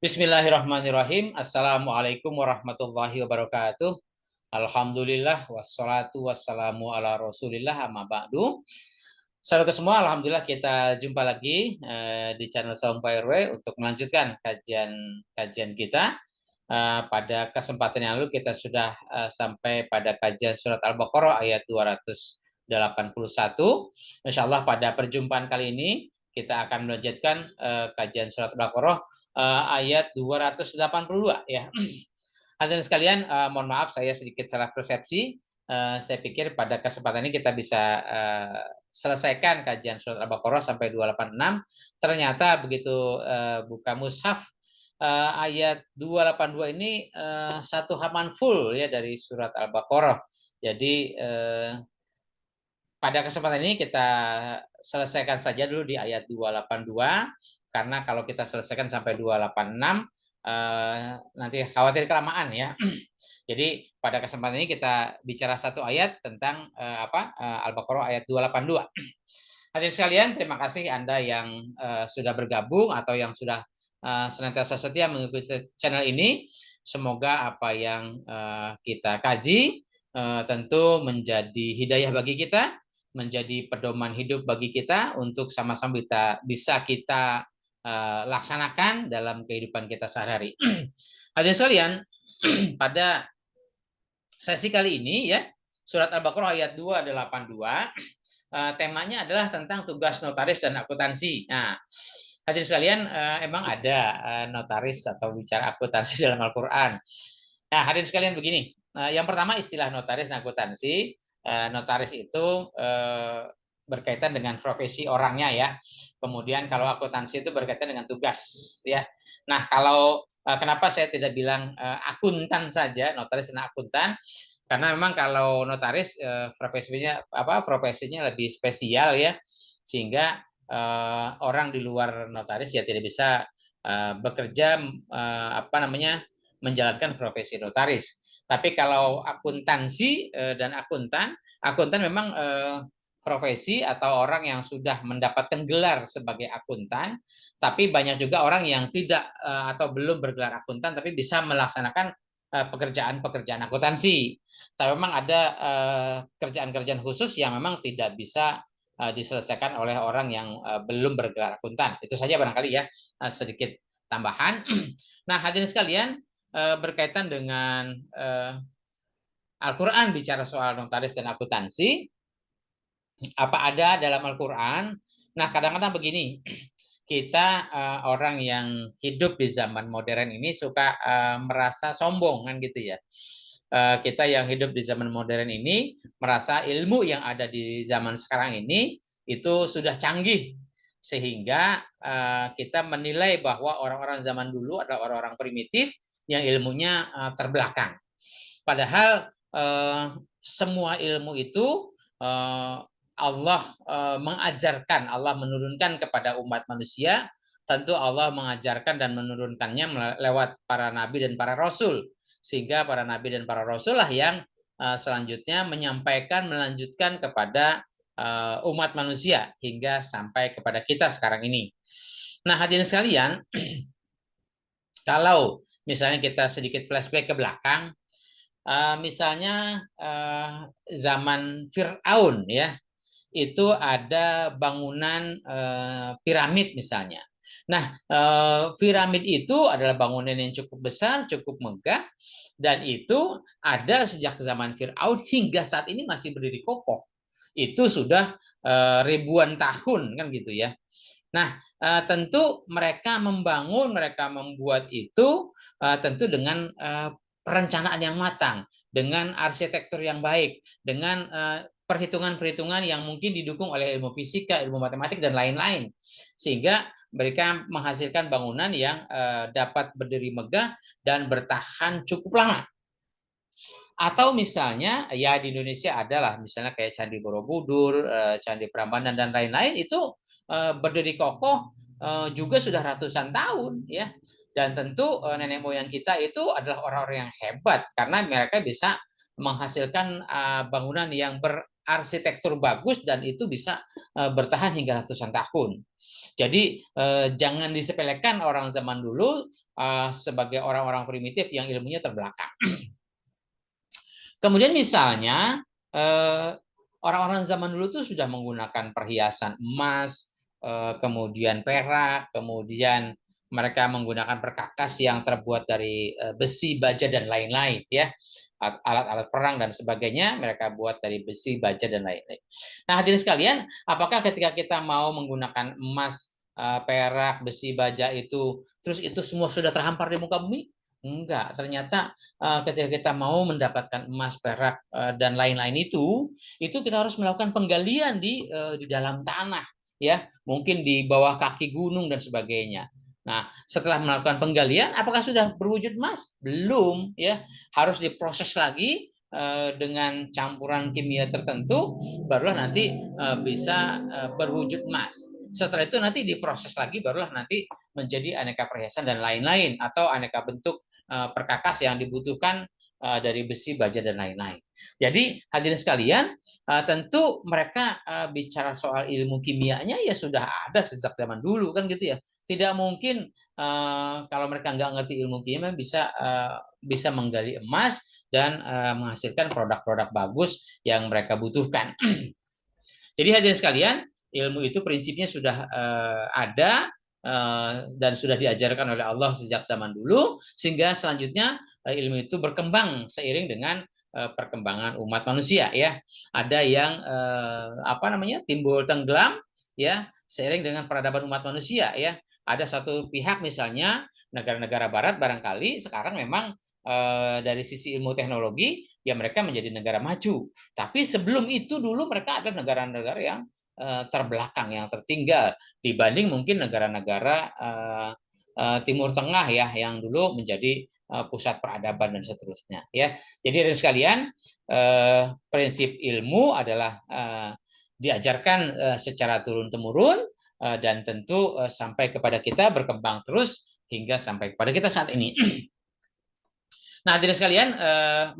Bismillahirrahmanirrahim. Assalamualaikum warahmatullahi wabarakatuh. Alhamdulillah wassalatu wassalamu ala Rasulillah amma ba'du. Saudara semua, alhamdulillah kita jumpa lagi di channel Saum Pak RW untuk melanjutkan kajian kita. Pada kesempatan yang lalu kita sudah sampai pada kajian surat Al-Baqarah ayat 281. Insyaallah pada perjumpaan kali ini kita akan melanjutkan kajian surat Al-Baqarah ayat 282 ya. Hadirin sekalian, mohon maaf saya sedikit salah persepsi. Saya pikir pada kesempatan ini kita bisa selesaikan kajian surat Al-Baqarah sampai 286. Ternyata begitu buka mushaf ayat 282 ini satu halaman full ya dari surat Al-Baqarah. Jadi pada kesempatan ini kita selesaikan saja dulu di ayat 282, karena kalau kita selesaikan sampai 286 nanti khawatir kelamaan ya. Jadi pada kesempatan ini kita bicara satu ayat tentang Al-Baqarah ayat 282. Hadirin sekalian, terima kasih Anda yang sudah bergabung atau yang sudah senantiasa setia mengikuti channel ini. Semoga apa yang kita kaji tentu menjadi hidayah bagi kita, menjadi pedoman hidup bagi kita untuk sama-sama bisa kita laksanakan dalam kehidupan kita sehari-hari. Hadirin sekalian, pada sesi kali ini ya, surat Al-Baqarah ayat 282, temanya adalah tentang tugas notaris dan akuntansi. Nah, hadirin sekalian, emang ada notaris atau bicara akuntansi dalam Al-Qur'an. Nah, hadirin sekalian begini. Yang pertama istilah notaris dan akuntansi. Notaris itu berkaitan dengan profesi orangnya ya. Kemudian kalau akuntansi itu berkaitan dengan tugas ya. Nah, kalau kenapa saya tidak bilang akuntan saja, notaris dan akuntan? Karena memang kalau notaris profesinya lebih spesial ya, sehingga orang di luar notaris ya tidak bisa bekerja menjalankan profesi notaris. Tapi kalau akuntansi dan akuntan memang profesi atau orang yang sudah mendapatkan gelar sebagai akuntan, tapi banyak juga orang yang tidak atau belum bergelar akuntan tapi bisa melaksanakan pekerjaan-pekerjaan akuntansi. Tapi memang ada kerjaan-kerjaan khusus yang memang tidak bisa diselesaikan oleh orang yang belum bergelar akuntan. Itu saja barangkali ya sedikit tambahan. Nah, hadirin sekalian, berkaitan dengan Al-Quran bicara soal notaris dan akuntansi, apa ada dalam Al-Quran? Nah, kadang-kadang begini, kita orang yang hidup di zaman modern ini suka merasa sombong kan gitu ya. Kita yang hidup di zaman modern ini merasa ilmu yang ada di zaman sekarang ini itu sudah canggih, sehingga kita menilai bahwa orang-orang zaman dulu adalah orang-orang primitif yang ilmunya terbelakang. Padahal semua ilmu itu Allah mengajarkan, Allah menurunkan kepada umat manusia. Tentu Allah mengajarkan dan menurunkannya lewat para nabi dan para rasul, sehingga para nabi dan para rasul lah yang selanjutnya menyampaikan, melanjutkan kepada umat manusia hingga sampai kepada kita sekarang ini. Nah, hadirin sekalian, kalau misalnya kita sedikit flashback ke belakang, misalnya zaman Fir'aun ya, itu ada bangunan piramid misalnya. Nah, piramid itu adalah bangunan yang cukup besar, cukup megah, dan itu ada sejak zaman Fir'aun hingga saat ini masih berdiri kokoh. Itu sudah ribuan tahun kan gitu ya. Nah, tentu mereka membuat itu tentu dengan perencanaan yang matang, dengan arsitektur yang baik, dengan perhitungan-perhitungan yang mungkin didukung oleh ilmu fisika, ilmu matematik, dan lain-lain. Sehingga mereka menghasilkan bangunan yang dapat berdiri megah dan bertahan cukup lama. Atau misalnya, ya di Indonesia adalah misalnya kayak Candi Borobudur, Candi Prambanan, dan lain-lain, itu berdiri kokoh juga sudah ratusan tahun ya. Dan tentu nenek moyang kita itu adalah orang-orang yang hebat karena mereka bisa menghasilkan bangunan yang berarsitektur bagus dan itu bisa bertahan hingga ratusan tahun. Jadi jangan disepelekan orang zaman dulu sebagai orang-orang primitif yang ilmunya terbelakang. Kemudian misalnya orang-orang zaman dulu tuh sudah menggunakan perhiasan emas, kemudian perak, kemudian mereka menggunakan perkakas yang terbuat dari besi, baja dan lain-lain ya. Alat-alat perang dan sebagainya mereka buat dari besi, baja dan lain-lain. Nah, hadirin sekalian, apakah ketika kita mau menggunakan emas, perak, besi, baja itu terus itu semua sudah terhampar di muka bumi? Enggak, ternyata ketika kita mau mendapatkan emas, perak dan lain-lain itu kita harus melakukan penggalian di dalam tanah, ya, mungkin di bawah kaki gunung dan sebagainya. Nah, setelah melakukan penggalian, apakah sudah berwujud emas? Belum, ya, harus diproses lagi dengan campuran kimia tertentu, barulah nanti bisa berwujud emas. Setelah itu nanti diproses lagi, barulah nanti menjadi aneka perhiasan dan lain-lain atau aneka bentuk perkakas yang dibutuhkan dari besi, baja dan lain-lain. Jadi hadirin sekalian, tentu mereka bicara soal ilmu kimianya ya sudah ada sejak zaman dulu kan gitu ya. Tidak mungkin kalau mereka nggak ngerti ilmu kimia bisa menggali emas dan menghasilkan produk-produk bagus yang mereka butuhkan. Jadi hadirin sekalian, ilmu itu prinsipnya sudah ada dan sudah diajarkan oleh Allah sejak zaman dulu, sehingga selanjutnya ilmu itu berkembang seiring dengan perkembangan umat manusia ya. Ada yang timbul tenggelam ya seiring dengan peradaban umat manusia ya. Ada satu pihak misalnya negara-negara barat barangkali sekarang memang dari sisi ilmu teknologi ya mereka menjadi negara maju. Tapi sebelum itu dulu mereka ada negara-negara yang terbelakang, yang tertinggal dibanding mungkin negara-negara Timur Tengah ya yang dulu menjadi pusat peradaban dan seterusnya ya. Jadi dari sekalian prinsip ilmu adalah diajarkan secara turun-temurun dan tentu sampai kepada kita berkembang terus hingga sampai kepada kita saat ini. Nah, hadirin sekalian,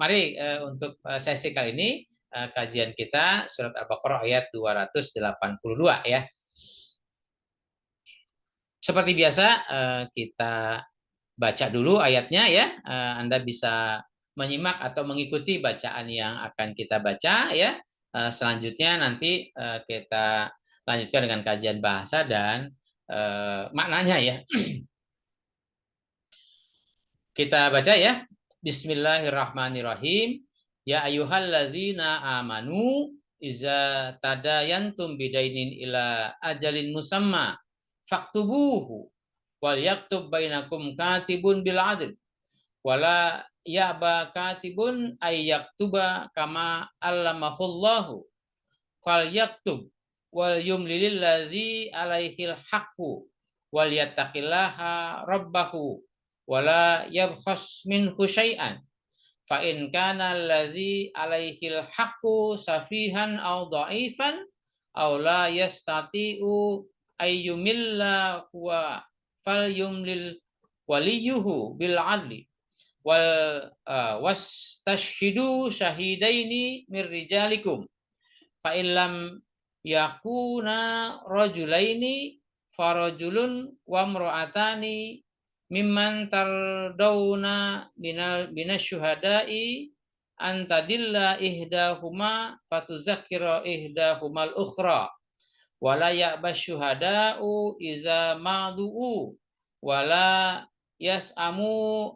mari untuk sesi kali ini kajian kita surat Al-Baqarah ayat 282 ya. Seperti biasa kita baca dulu ayatnya ya. Anda bisa menyimak atau mengikuti bacaan yang akan kita baca ya. Selanjutnya nanti kita lanjutkan dengan kajian bahasa dan maknanya ya. Kita baca ya. Bismillahirrahmanirrahim. Ya ayyuhalladzina amanu iza tadayantum bidainin ila ajalin musamma faktubuhu wal yaktub bainakum katibun bil adl wala ya'ba katibun ay yaktuba kama allamahullahu fal yaktub wal yumlilil ladzi alaihil haqqu wal yattaqillaha rabbahu wala yabkhas minhu syai'an fa in kana allazi alaihil haqqu safihan aw dha'ifan aw la yastati'u ayyumilla huwa fal yumlil waliyuhu bil adli wal wastashhidu syahidaini mir rijalikum fa illam yakuna rajulaini farajulun wa imra'atani mimman tardawna minasyuhada'i antadilla ihdahuma fatuzakkira ihdahumal ukhra wala ya'basyuhada'u iza ma'du'u wala yas'amu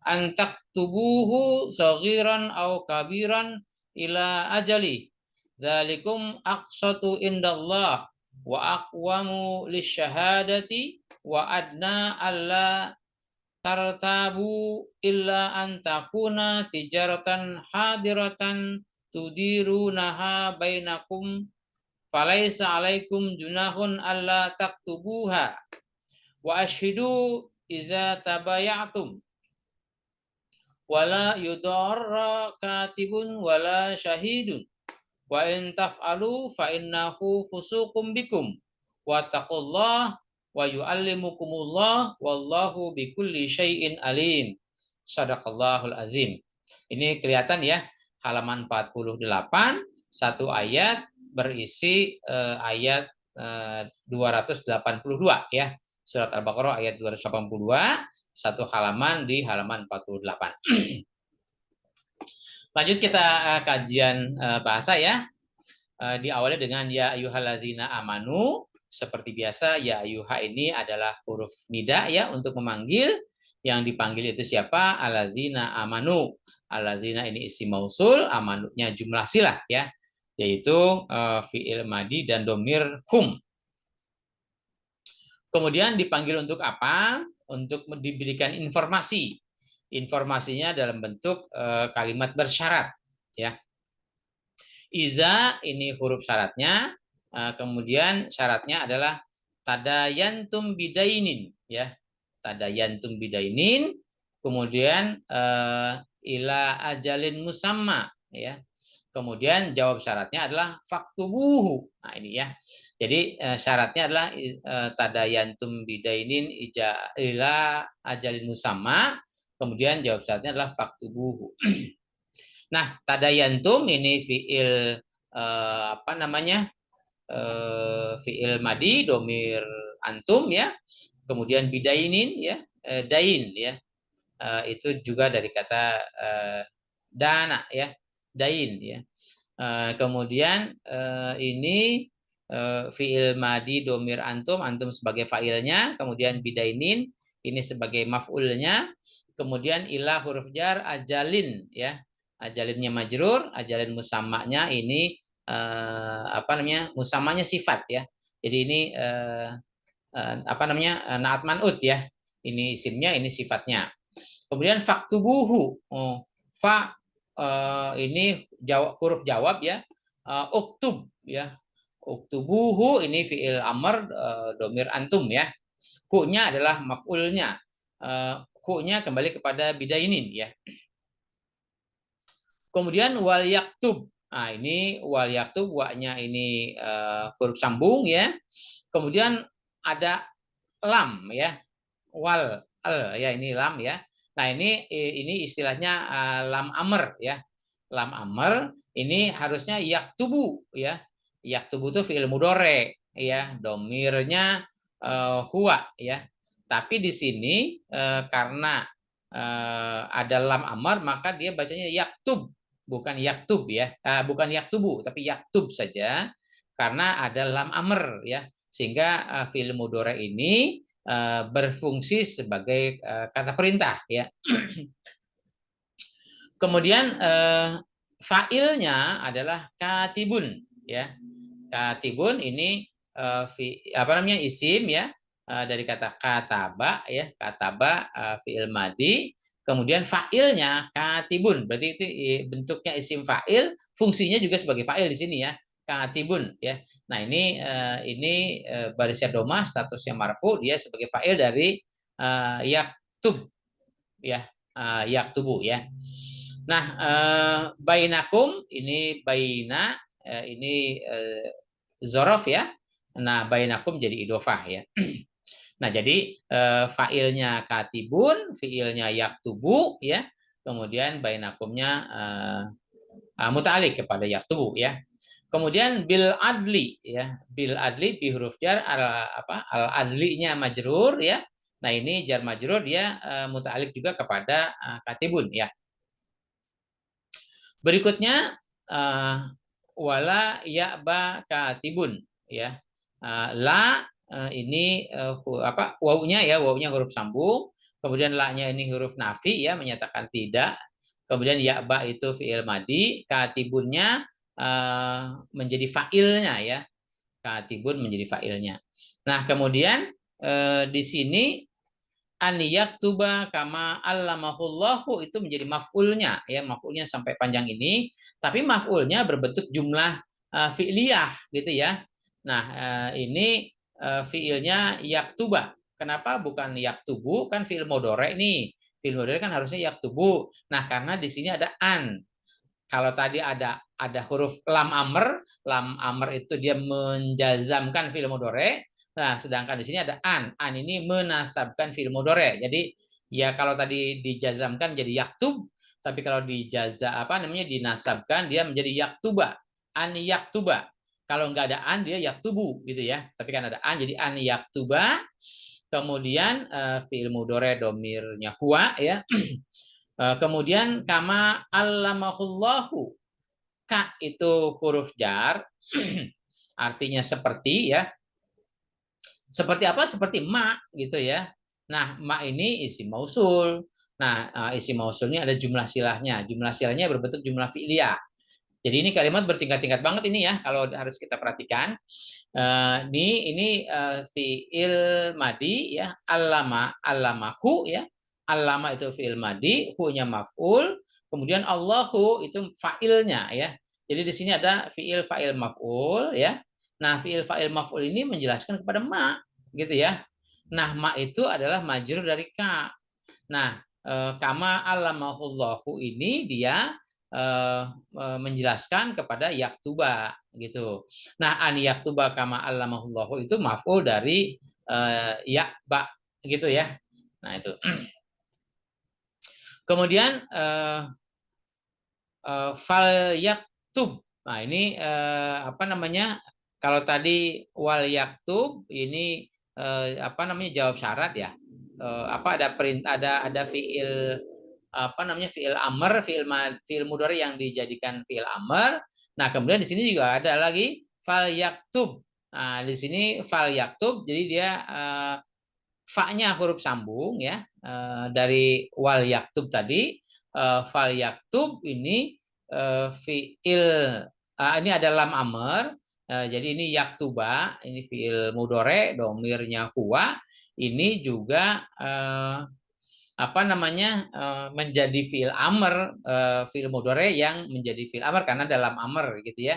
antaktubuhu saghiran aw kabiran ila ajali dzalikum aqsatu indallah wa aqwamu lisyahadati wa adna alla tartabu illa an takuna tijaratan hadiratan tudirunaha bainakum falaisa alaikum junahun alla taktubuha wa ashhidu iza tabayatum wala yudarra katibun wala syahidun wa in taf'alu fa innahu fusuqum bikum wa taqullah wa yu'allimukumullah wallahu bikulli syai'in alim. Shadaqallahul azim. Ini kelihatan ya halaman 48 satu ayat berisi ayat 282 ya. Surat Al-Baqarah ayat 282, satu halaman di halaman 48. Lanjut kita kajian bahasa ya. Diawali dengan ya ayyuhalladzina amanu. Seperti biasa ya ayyuha ini adalah huruf nida ya untuk memanggil. Yang dipanggil itu siapa? Alladzina amanu. Alladzina ini isim mausul, amanunya jumlah silah ya. Yaitu fi'il madi dan domir hum. Kemudian dipanggil untuk apa? Untuk diberikan informasi. Informasinya dalam bentuk kalimat bersyarat ya. Iza ini huruf syaratnya, kemudian syaratnya adalah tadayantum bidainin ya. Tadayantum bidainin, kemudian ila ajalin musamma ya. Kemudian jawab syaratnya adalah faktubuhu. Nah ini ya. Jadi syaratnya adalah tadayantum bidainin ila ajalin musamma. Kemudian jawab syaratnya adalah faktubuhu. Nah, tadayantum ini fiil apa namanya? Fiil madi domir antum ya. Kemudian bidainin ya, dain ya. Itu juga dari kata dana ya, dain ya. Kemudian ini fiil madi domir antum, antum sebagai fa'ilnya, kemudian bidainin ini sebagai maf'ulnya, kemudian ilah huruf jar ajalin ya. Ajalinnya majrur, ajalin musammanya ini apa namanya? Musammanya sifat ya. Jadi ini apa namanya? Naat man'ut ya. Ini isimnya, ini sifatnya. Kemudian faktubuhu. Fa ini huruf jawab ya. Uktub ya. Uktubuhu ini fiil amr domir antum ya. Ku-nya adalah maf'ulnya. Ku-nya kembali kepada bidainin ya. Kemudian wal yaktub. Nah, ini wal yaktub, wa-nya ini huruf sambung ya. Kemudian ada lam ya. Wal ya, ini lam ya. Nah, ini istilahnya lam amr ya. Lam amr ini harusnya yaktubu ya. Yaktubu itu fi'il mudhari ya, domirnya huwa ya. Tapi di sini karena ada lam amr maka dia bacanya yaktub, bukan yaktub ya, bukan yaktubu tapi yaktub saja karena ada lam amr ya, sehingga fi'il mudhari ini berfungsi sebagai kata perintah ya. Kemudian fa'ilnya adalah katibun ya. Katibun ini apa namanya? Isim ya, dari kata kataba ya, kataba fi'il madi. Kemudian fa'ilnya katibun, berarti itu bentuknya isim fa'il, fungsinya juga sebagai fa'il di sini ya, katibun ya. Nah ini barisnya domah, statusnya marfu, dia sebagai fa'il dari yaktub ya, yaktubu ya. Nah bainakum ini baina ini zorof ya. Nah bainakum jadi idofah ya. Nah, jadi fa'ilnya katibun, fi'ilnya yaktubu ya. Kemudian bainakumnya muta'alliq kepada yaktubu ya. Kemudian bil adli ya. Bil adli bi huruf jar al adlinya majrur ya. Nah, ini jar majrur dia muta'alliq juga kepada katibun ya. Berikutnya wala ya'ba katibun ya. La ini apa wawunya ya, wawunya huruf sambung, kemudian la-nya ini huruf nafi ya, menyatakan tidak, kemudian ya'ba itu fi'il madi, katibunnya menjadi fa'ilnya ya, katibun menjadi fa'ilnya. Nah kemudian di sini an yaktuba kama allamahullahu itu menjadi maf'ulnya ya, maf'ulnya sampai panjang ini, tapi maf'ulnya berbentuk jumlah fi'liyah gitu ya. Nah ini fiilnya yaktuba. Kenapa bukan yaktubu? Kan fiil mudhari nih. Fiil mudhari kan harusnya yaktubu. Nah, karena di sini ada an. Kalau tadi ada huruf lam amr itu dia menjazamkan fiil mudhari. Nah, sedangkan di sini ada an. An ini menasabkan fiil mudhari. Jadi ya kalau tadi dijazamkan jadi yaktub, tapi kalau dijaza apa namanya dinasabkan dia menjadi yaktuba. An yaktuba. Kalau nggak ada an dia yaktubu gitu ya. Tapi kan ada an jadi an yaktuba. Kemudian fi'il mudhari domirnya huwa ya. Kemudian kama allamahullahu. Ka itu huruf jar. Artinya seperti ya. Seperti apa? Seperti ma gitu ya. Nah, ma ini isim mausul. Nah, isim mausulnya ada jumlah silahnya. Jumlah silahnya berbentuk jumlah fi'liyah. Jadi ini kalimat bertingkat-tingkat banget ini ya kalau harus kita perhatikan. Ini fiil madi ya, allama allamaku ya. Allama itu fiil madi, hu-nya maf'ul, kemudian Allahu itu fa'ilnya ya. Jadi di sini ada fiil fa'il maf'ul ya. Nah, fiil fa'il maf'ul ini menjelaskan kepada ma gitu ya. Nah, ma itu adalah majrur dari ka. Nah, kama allamahullahu ini dia menjelaskan kepada yaktuba gitu. Nah, an yaktuba kama allamahullahu itu maf'ul dari yakba gitu ya. Nah, itu. Kemudian fal yaktub. Nah, ini apa namanya? Kalau tadi wal yaktub ini apa namanya jawab syarat ya. Apa ada perintah ada fiil apa namanya fiil amr, fiil mudhari yang dijadikan fiil amr. Nah, kemudian di sini juga ada lagi fal yaktub. Nah, di sini fal yaktub jadi dia fa-nya huruf sambung ya dari wal yaktub tadi fal yaktub ini fiil ini ada lam amr jadi ini yaktuba ini fiil mudhari domirnya huwa ini juga apa namanya menjadi fiil amr fiil mudhari yang menjadi fiil amr karena dalam amr gitu ya.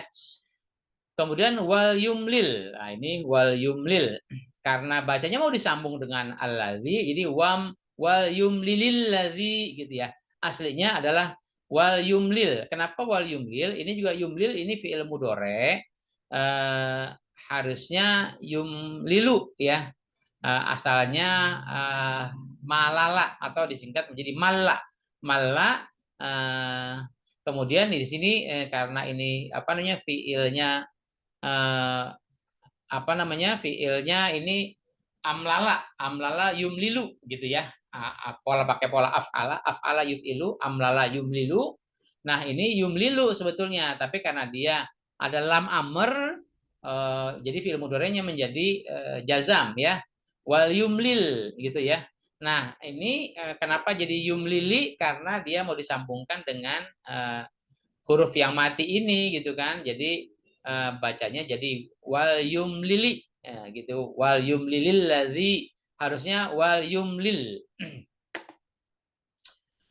Kemudian wal yumlil. Nah, ini wal yumlil karena bacanya mau disambung dengan allazi jadi wal yumlilil ladzi gitu ya. Aslinya adalah wal yumlil. Kenapa wal yumlil? Ini juga yumlil ini fiil mudhari harusnya yumlilu ya. Asalnya malala atau disingkat menjadi malla. Malla kemudian di sini karena ini apa namanya fiilnya apa namanya fiilnya ini amlala yumlilu gitu ya. Pola pakai pola af'ala yuf'ilu amlala yumlilu. Nah, ini yumlilu sebetulnya, tapi karena dia ada lam amr jadi fiil mudhari'nya menjadi jazam ya. Wal yumlil gitu ya. Nah, ini kenapa jadi yumlili karena dia mau disambungkan dengan huruf yang mati ini gitu kan. Jadi bacanya jadi wal yumlili gitu. Wal yumlilil ladzi harusnya wal yumlil.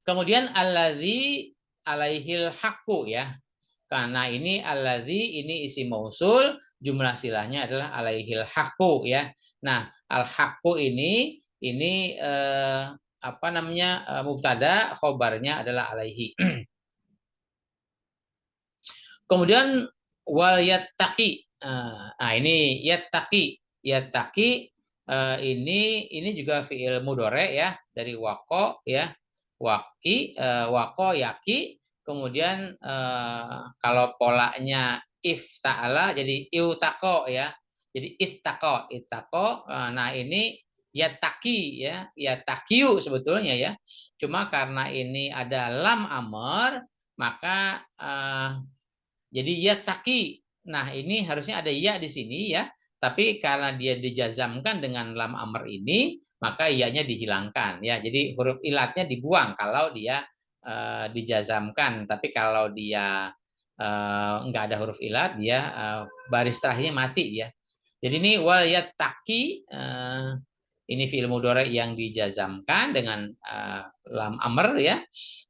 Kemudian alladzi alaihil haqqu ya. Karena ini alladzi ini isim mausul, jumlah silahnya adalah alaihil haqqu ya. Nah, al haqqu ini apa namanya mubtada, khobarnya adalah alaihi. Kemudian wal yattaqi. Nah, ini yattaqi. Yattaqi ini juga fiil mudhari ya dari waqo ya. Waqi, waqo yaqi. Kemudian kalau polanya ifta'ala jadi iutaqo ya. Jadi ittaqo. Nah, ini yattaqi ya. Yattaqiu sebetulnya ya. Cuma karena ini ada lam amr maka jadi ya taki. Nah, ini harusnya ada ya di sini ya. Tapi karena dia dijazamkan dengan lam amr ini, maka ya-nya dihilangkan ya. Jadi huruf ilatnya dibuang kalau dia dijazamkan. Tapi kalau dia enggak ada huruf ilat, dia baris terakhirnya mati ya. Jadi ini wal yattaqi ini fi'il mudhari yang dijazamkan dengan lam amr ya.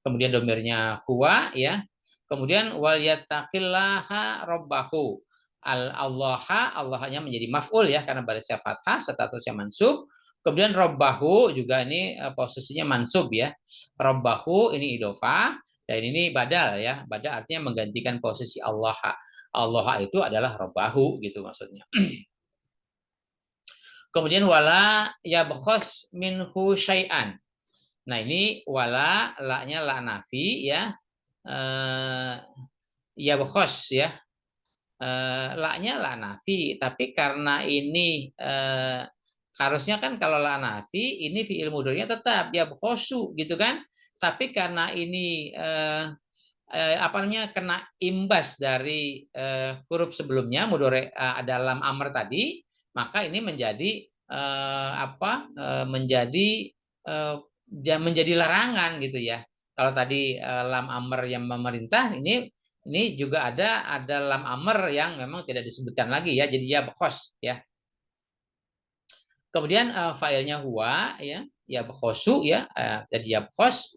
Kemudian domirnya huwa ya. Kemudian wal yattaqillaha rabbahu. Allahnya menjadi maf'ul ya karena barisnya fathah, statusnya mansub. Kemudian rabbahu juga ini posisinya mansub ya. Rabbahu ini idhofah dan ini badal ya. Badal artinya menggantikan posisi Allah. Allah itu adalah rabbahu gitu maksudnya. Kemudian wala yabkhos minhu syai'an. Nah, ini wala la-nya la nafi ya. Yabkhos ya. la-nya la nafi, tapi karena ini harusnya kan kalau la nafi ini fiil mudhari'nya tetap ya khosu gitu kan. Tapi karena ini apa namanya kena imbas dari huruf sebelumnya mudhari ada lam amr tadi, maka ini menjadi menjadi larangan gitu ya. Kalau tadi lam amr yang memerintah, ini juga ada lam amr yang memang tidak disebutkan lagi ya, jadi ya bkhos ya. Kemudian filenya huwa ya bkhosu ya, jadi ya bkhos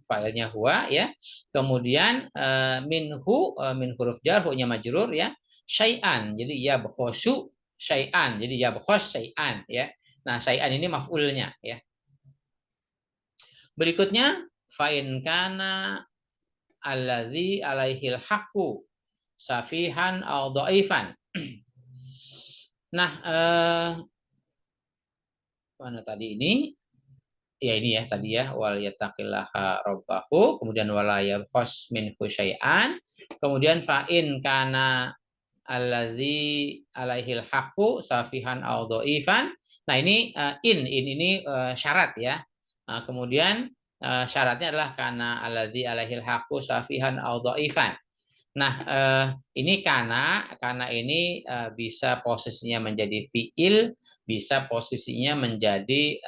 filenya huwa ya. Kemudian minhu min huruf jar, hu-nya majrur ya. Syai'an, jadi ya bkhosu syai'an, jadi ya bkhos syai'an ya. Nah, syai'an ini maf'ulnya ya. Berikutnya fa'in kana alladzi alaihil haqqu safihan au dhaifan. Nah, mana tadi ini? Ya ini ya tadi ya, wal yattaqillaha rabbahu, kemudian wala yabkhas minhu syai'an, kemudian fa'in kana allazi alaihil haqqu safihan au dhaifan. Nah, ini ini syarat ya. Kemudian syaratnya adalah kana allazi alaihil haqqu safihan au dhaifan. Nah, ini karena ini bisa posisinya menjadi fiil, bisa posisinya menjadi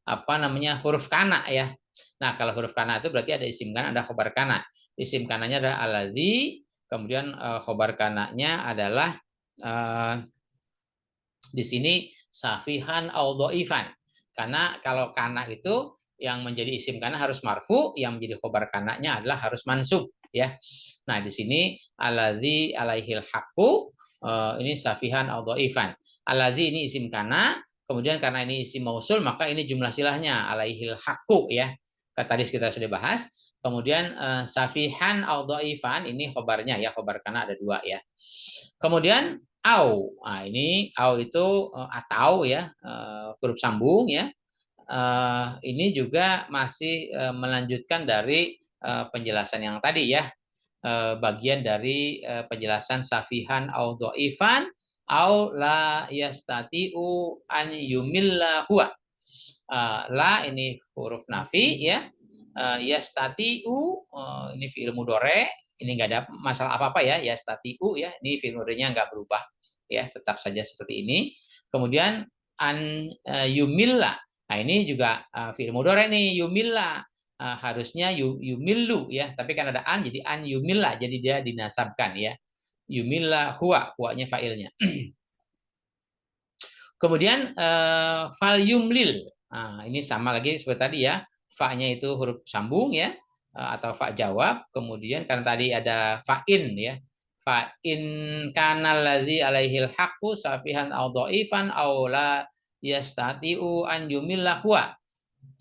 apa namanya huruf kana ya. Nah, kalau huruf kana itu berarti ada isim kana, ada khobar kana. Isim kananya adalah alladzi, kemudian khobar kananya adalah di sini safihan au dhaifan. Karena kalau kana itu yang menjadi isim kana harus marfu, yang menjadi khobar kananya adalah harus mansub ya. Nah, di sini alladzi alaihil haqqu ini safihan au dhaifan. Alladzi ini isim kana, kemudian karena ini isim mausul maka ini jumlah silahnya alaihil haqqu ya. Tadi kita sudah bahas. Kemudian safihan au dhaifan ini khobarnya ya, khobar kana ada dua ya. Kemudian au. Nah, ini au itu atau ya, huruf sambung ya. Ini juga masih melanjutkan dari penjelasan yang tadi ya. Bagian dari penjelasan safihan au dhaifan au la yastati'u an yumilla huwa. La ini huruf nafi ya. Yastati'u ini fi'il mudhari, ini enggak ada masalah apa-apa ya, yastati'u ya. Ini fi'il mudhari'nya enggak berubah ya, tetap saja seperti ini. Kemudian an yumilla. Nah, ini juga fi'il mudhari nih, yumilla. Harusnya yumillu ya, tapi kan ada an jadi an yumilla, jadi dia dinasabkan ya. Yumilla huwa, huwanya fa'ilnya. Kemudian fal yumlil. Nah, ini sama lagi seperti tadi ya. Fa-nya itu huruf sambung ya, atau fa jawab. Kemudian karena tadi ada fa'in ya. Fa'in kana allazi alaihil haqqu safihan au dhaifan au la yastati'u an yumilla huwa.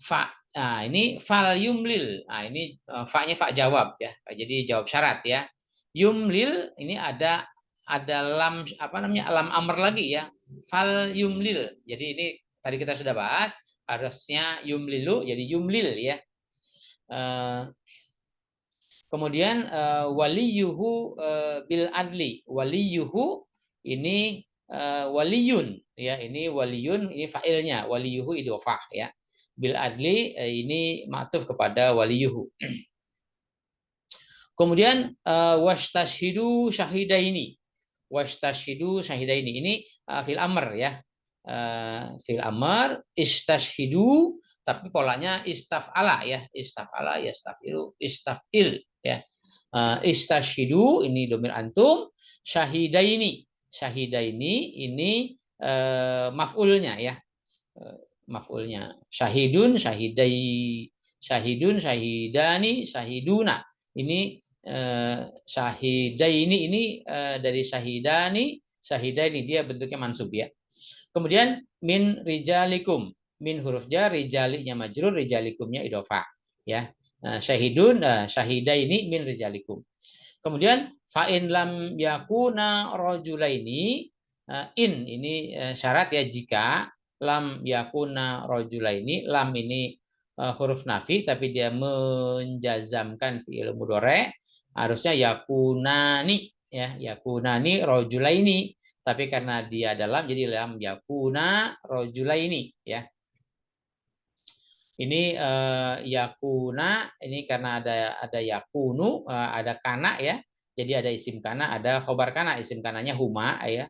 Fa. Nah, ini fal yumlil. Nah, ini fa-nya fa jawab ya. Jadi jawab syarat ya. Yumlil ini ada lam apa namanya? Lam amr lagi ya. Fal yumlil. Jadi ini tadi kita sudah bahas, harusnya yumlilu jadi yumlil ya. Kemudian waliyuhu bil adli. Waliyuhu ini waliyun ya, ini waliyun ini fa'ilnya, waliyuhu idhofah ya. Bil adli ini ma'tuf kepada waliyuhu. Kemudian wastashhidu syahidaini. Wastashhidu syahidaini ini fil amr ya. Fil amr istashhidu, tapi polanya istaf'ala ya. Istaf'ala yastafilu istaf'il ya. Istashhidu ini domir antum, syahidaini. Syahidaini ini maf'ulnya ya. Maf'ulnya. Syahidun, syahidai, syahidun, syahidani, syahiduna. Ini syahidaini ini dari syahidani, syahidaini dia bentuknya mansub ya. Kemudian min rijalikum. Min huruf jar, rijalinya majrur, rijalikumnya idhofah ya. Syahidun, syahidaini min rijalikum. Kemudian fa in lam yakuna rajulaini, ini syarat ya, jika lam yakuna rajulaini, lam ini huruf nafi tapi dia menjazamkan fi'il mudhari, harusnya yakunani ya, yakunani rojulaini, tapi karena dia dalam jadi lam yakuna rojulaini ya. Ini yakuna ini karena ada yakunu, ada kana ya. Jadi ada isim kana, ada khobar kana, isim kananya huma ya.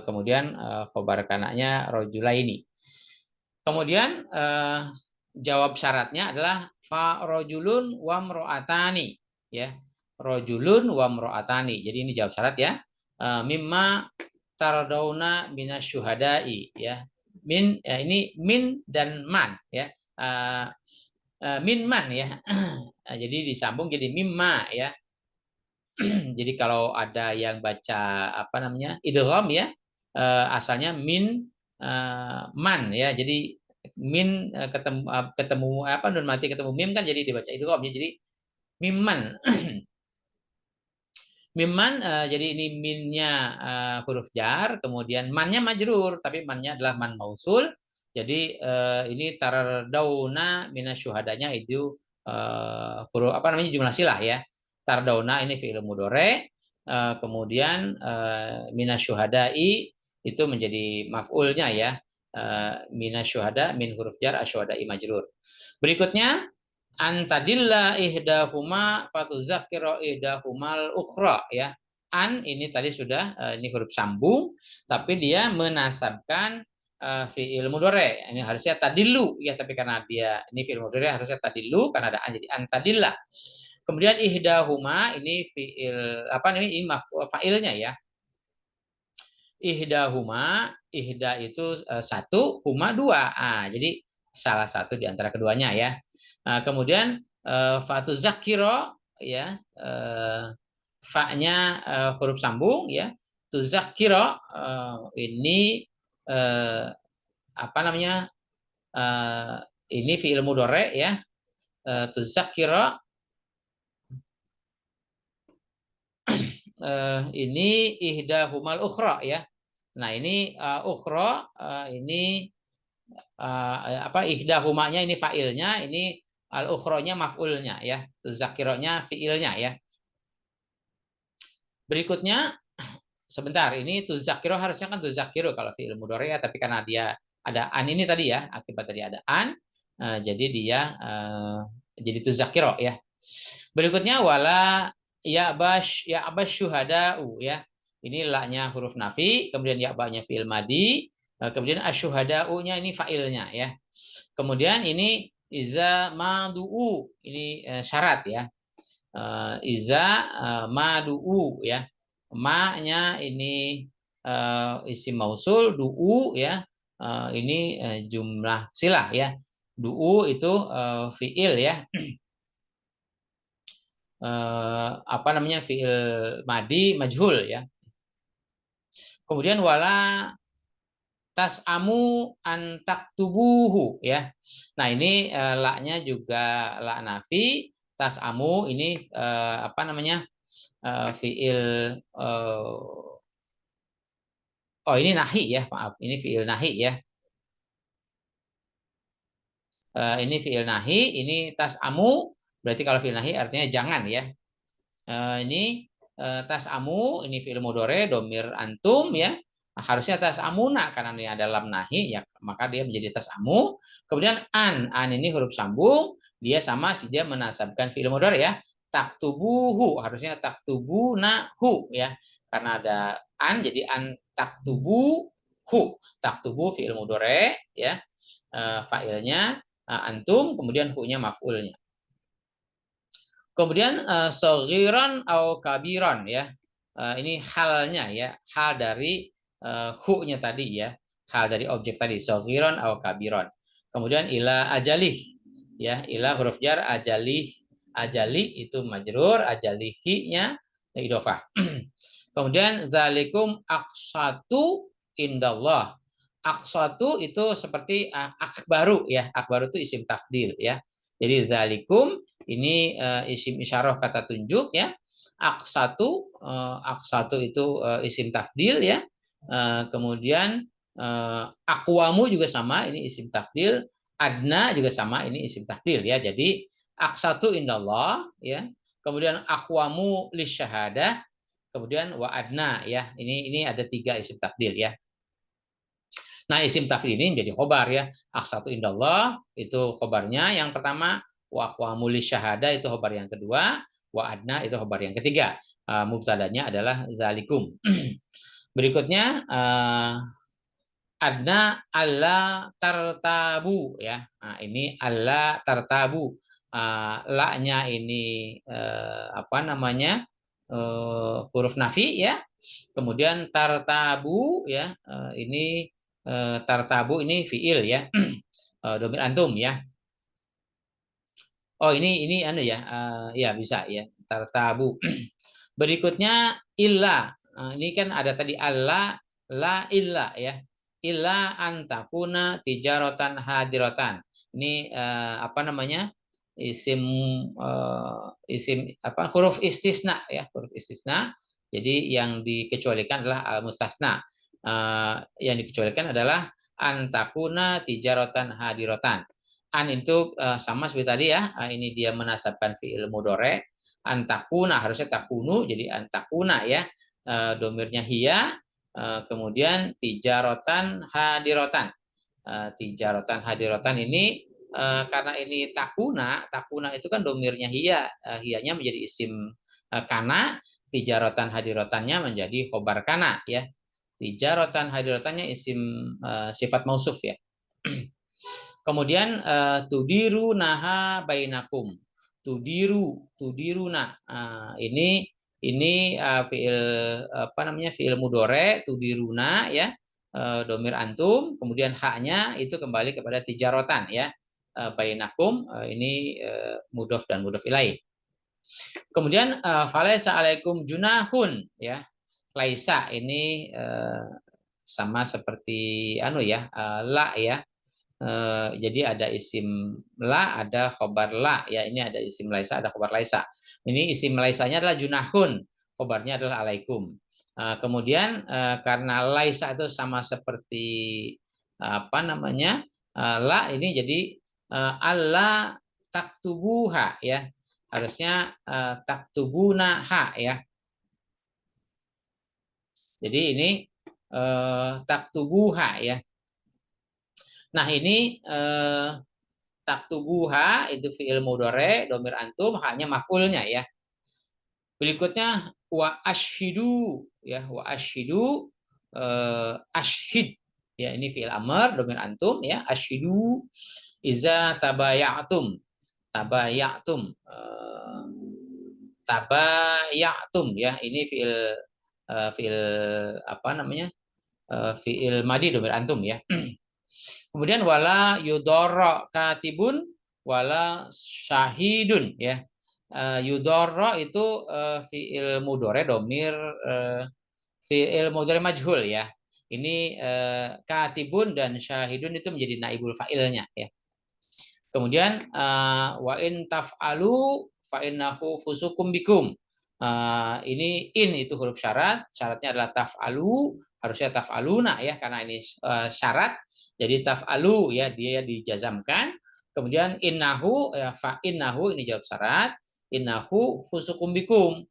Kemudian khobar kananya rojulaini. Kemudian jawab syaratnya adalah fa rojulun wa mro'atani ya. Rojulun wa mro'atani. Jadi ini jawab syarat ya. Mimma tardauna minasyuhada'i ya. Min ya, ini min dan man ya. Min man ya. Jadi disambung jadi mimma ya. Jadi kalau ada yang baca apa namanya idgham ya, asalnya min man ya. Jadi min ketemu apa nun mati ketemu mim kan jadi dibaca idgham ya. Jadi mimman. Mimman jadi ini minnya huruf jar, kemudian mannya majrur, tapi mannya adalah man mausul. Jadi ini tardauna minasyuhadanya itu huruf apa namanya jumlah silah ya. Tardauna ini fi'il mudhari, kemudian minasyuhadai itu menjadi maf'ulnya ya. Minasyuhada min huruf jar asyuhadai majrur. Berikutnya antadilla ihdahuma fatuzakira ihdahumal ukhra ya. An ini tadi sudah ini huruf sambung tapi dia menasabkan fiil mudhari. Ini harusnya tadillu ya, tapi karena dia ini fiil mudhari harusnya tadillu karena ada an jadi antadilla. Kemudian ihdahuma ini fiil apa nih ini fa'ilnya ya. Ihdahuma, ihda itu satu, huma dua. Jadi salah satu di antara keduanya ya. Kemudian fatu zakiro ya, fa-nya huruf sambung ya. Tuzakiro ini apa namanya? Ini fi'il mudhari ya. Tuzakiro ini ihdahumal ukhra ya. Nah, ini ukhra ini apa ihdahumanya ini fa'ilnya, ini al-ukhronya maf'ulnya ya. Tuzakironya fi'ilnya ya. Berikutnya sebentar, ini tuzakiro harusnya kan tuzakiro kalau fi'il mudhari ya, tapi karena dia ada an ini tadi ya, akibat tadi ada an jadi dia jadi tuzakiro ya. Berikutnya wala ya abas syuhada'u ya. Ini la-nya huruf nafi, kemudian ya ba-nya fi'il madi, kemudian asyuhada'u-nya ini fa'ilnya ya. Kemudian ini iza madu'u, ini syarat ya. Iza madu'u ya. Ma-nya ini isim mausul, du'u ya. Ini jumlah silah ya. Du'u itu fi'il ya. Apa namanya fi'il madi majhul ya. Kemudian wala tas'amu antak tubuhu ya. Nah ini la-nya juga la nafi, tas'amu ini apa namanya fi'il oh ini nahi ya, maaf ini fi'il nahi ya. Ini fi'il nahi, ini tas'amu berarti kalau fi'il nahi artinya jangan ya. Ini tas'amu ini fi'il mudhari domir antum ya. Harusnya tas'amuna karena ini ada lam nahi ya, maka dia menjadi tas'amu. Kemudian an ini huruf sambung, dia sama sih dia menasabkan fi'il mudhari ya. Taktubuhu harusnya taktubunahu ya. Karena ada an jadi an taktubuhu. Taktubu fi'il mudhari ya. Fa'ilnya antum, kemudian hu-nya maf'ulnya. Kemudian soghiron au kabiron ya. Ini halnya ya, hal dari hu-nya tadi ya, hal dari objek tadi soghiron au kabiron. Kemudian ila ajalih ya, ila huruf jar ajalih, ajali itu majrur, ajalihi-nya idhofah. Kemudian zalikum aqsatu indallah. Aqsatu itu seperti akbaru ya, akbaru itu isim tafdil ya. Jadi zalikum ini isim isyarah kata tunjuk ya. Aqsatu itu isim tafdil ya. Kemudian aqwamu juga sama, ini isim tafdil. Adna juga sama, ini isim tafdil ya. Jadi aqsatu indallah ya. Kemudian aqwamu lisyahadah, kemudian wa adna ya. Ini ada 3 isim tafdil ya. Nah, isim tafdil ini menjadi khobar ya. Ahsatu indallah itu khobarnya yang pertama, wa aqwamul syahada itu khobar yang kedua, wa adna itu khobar yang ketiga. Mubtadanya adalah zalikum. Berikutnya adna alla tartabu ya. Nah, ini alla tartabu. La-nya ini apa namanya? Huruf nafi ya. Kemudian tartabu ya. Ini tartabu ini fiil ya. Domir antum ya. Oh, ini anu ya. Ya bisa ya. Tartabu. Berikutnya illa. Ini kan ada tadi alla, la illa ya. Illa antakuna tijarotan hadirotan. Ini apa namanya? Isim isim apa? Huruf istisna ya, huruf istisna. Jadi yang dikecualikan adalah al mustasna. Yang dikecualikan adalah antakuna tijarotan hadirotan. An itu sama seperti tadi ya. Ini dia menasabkan fiil mudore. Antakuna harusnya takunu jadi antakuna ya. Domirnya hiya, kemudian tijarotan hadirotan. Tijarotan hadirotan ini karena ini takuna itu kan domirnya hiya, hiyanya menjadi isim kana, tijarotan hadirotannya menjadi khobar kana ya. Tijarotan hadirotannya isim sifat mausuf ya. Kemudian tudiru naha bainakum. Tudiruna. Ini fiil apa namanya? Fiil mudore, tudiruna ya. Domir antum, kemudian haknya itu kembali kepada tijarotan ya. Bainakum ini mudhof dan mudhof ilaih. Kemudian falaisa alaikum junahun ya. Laisa ini sama seperti anu ya, la ya. Jadi ada isim la, ada khobar la ya. Ini ada isim laisa, ada khobar laisa. Ini isim laisanya adalah junahun, khobarnya adalah alaikum. Kemudian karena laisa itu sama seperti apa namanya la, ini jadi alla taktubuha ya. Harusnya taktubunaha ya. Jadi ini taktubuha ya. Nah, ini taktubuha itu fiil mudhari, domir antum, hanya maf'ulnya ya. Berikutnya wa ashidu ya, wa ashidu ashid ya, ini fiil amr, domir antum ya, ashidu iza tabayatum. Tabayatum tabayatum ya, ini fiil apa namanya? Fiil madi domir antum ya. Kemudian wala yudoro katibun wala syahidun ya. Yudoro itu fiil mudore domir fiil mudore majhul ya. Ini katibun dan syahidun itu menjadi naibul fa'ilnya ya. Kemudian wa in taf'alu fa innahu fusukum bikum. Ini in itu huruf syarat, syaratnya adalah taf'alu, harusnya taf'aluna ya karena ini syarat. Jadi taf'alu ya, dia dijazamkan. Kemudian innahu ya, fa innahu ini jawab syarat. Innahu fusukum bikum.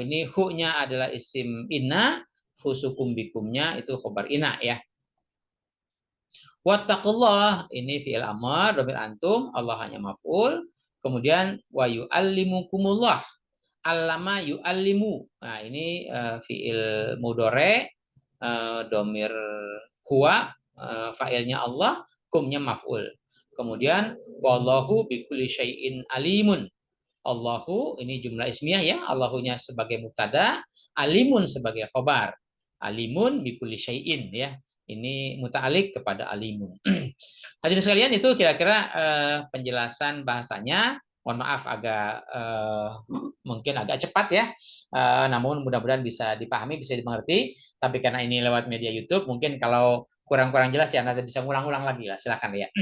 Ini hu-nya adalah isim inna, fusukum bikumnya itu khobar inna ya. Wattaqullah ini fi'il amr, domir antum, Allah hanya maf'ul. Kemudian wa yu'allimukumullah. Allama yu'allimu. Nah, ini fi'il mudore, domir huwa, fa'ilnya Allah, kumnya maf'ul. Kemudian wallahu bikulli syai'in alimun. Allahu ini jumlah ismiyah ya, Allahunya sebagai mubtada, alimun sebagai khobar. Alimun bikulli syai'in ya. Ini muta'alik kepada alimun. Hadirin sekalian, itu kira-kira penjelasan bahasanya. Mohon maaf agak mungkin agak cepat ya. Namun mudah-mudahan bisa dipahami, bisa dimengerti. Tapi karena ini lewat media YouTube, mungkin kalau kurang-kurang jelas ya nanti bisa ngulang-ulang lagi lah. Silakan ya.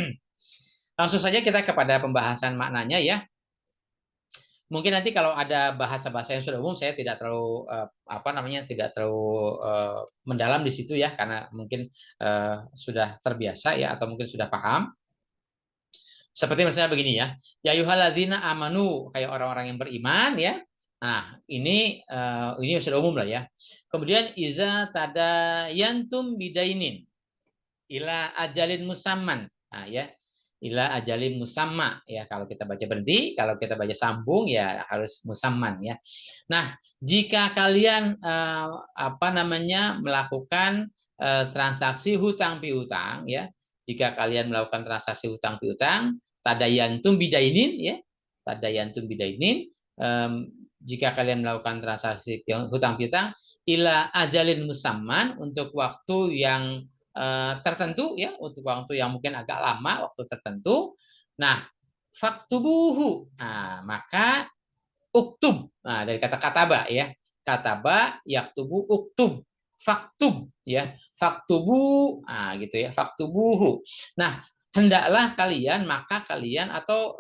Langsung saja kita kepada pembahasan maknanya ya. Mungkin nanti kalau ada bahasa-bahasa yang sudah umum, saya tidak terlalu apa namanya, tidak terlalu mendalam di situ ya, karena mungkin sudah terbiasa ya, atau mungkin sudah paham. Seperti misalnya begini ya, ya yuhaladzina amanu, kayak orang-orang yang beriman ya, Nah, ini sudah umum lah ya. Kemudian iza tadayantum bidainin ila ajalin musamman. Nah, ya. Ila ajalin musamma ya, kalau kita baca berhenti, kalau kita baca sambung ya harus musamman ya. Nah, jika kalian apa namanya melakukan transaksi hutang piutang ya, jika kalian melakukan transaksi hutang piutang, tadayantum bidainin ya, tadayantum bidainin, jika kalian melakukan transaksi hutang piutang ila ajalin musamman, untuk waktu yang tertentu ya, untuk waktu yang mungkin agak lama, waktu tertentu. Nah, faktubuhu. Nah, maka uktub. Nah, dari kata kataba ya. Kataba yaktubu uktub. Faktub ya. Faktubu. Nah, gitu ya. Faktubuhu. Nah, hendaklah kalian, maka kalian atau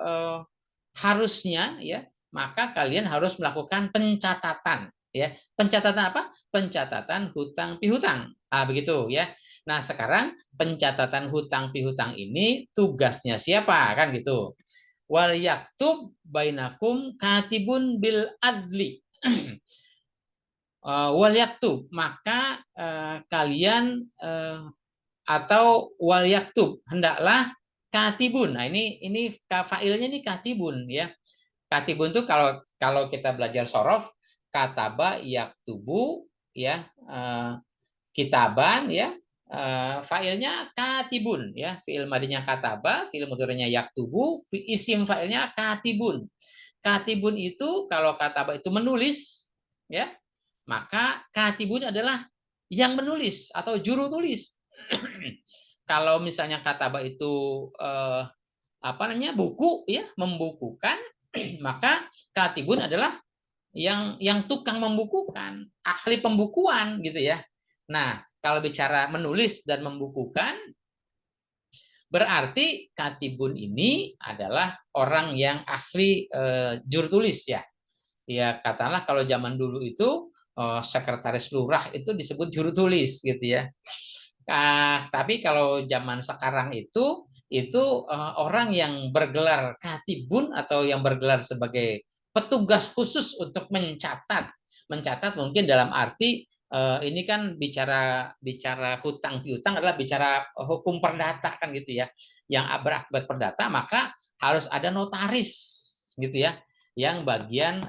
harusnya ya, maka kalian harus melakukan pencatatan ya. Pencatatan apa? Pencatatan hutang piutang. Ah, begitu ya. Nah, sekarang pencatatan hutang piutang ini tugasnya siapa kan gitu. Wal yaktub bainakum katibun bil adli. Wal yaktub, maka kalian atau wal yaktub, hendaklah katibun. Nah, ini failnya ini katibun ya. Katibun itu kalau kalau kita belajar sorof, kataba yaktubu ya, kitaban ya, failnya katibun ya, fiil madinya kataba, fiil mudhari'nya yaktubu, isim failnya katibun. Katibun itu kalau kataba itu menulis ya, maka katibun adalah yang menulis atau juru tulis. Kalau misalnya kataba itu apa namanya buku ya, membukukan, maka katibun adalah yang tukang membukukan, ahli pembukuan gitu ya. Nah, kalau bicara menulis dan membukukan, berarti katibun ini adalah orang yang ahli juru tulis ya. Ya katakanlah kalau zaman dulu itu sekretaris lurah itu disebut juru tulis gitu ya. Tapi kalau zaman sekarang itu orang yang bergelar katibun atau yang bergelar sebagai petugas khusus untuk mencatat mungkin dalam arti ini kan bicara bicara hutang piutang adalah bicara hukum perdata kan gitu ya, yang berakibat perdata, maka harus ada notaris gitu ya, yang bagian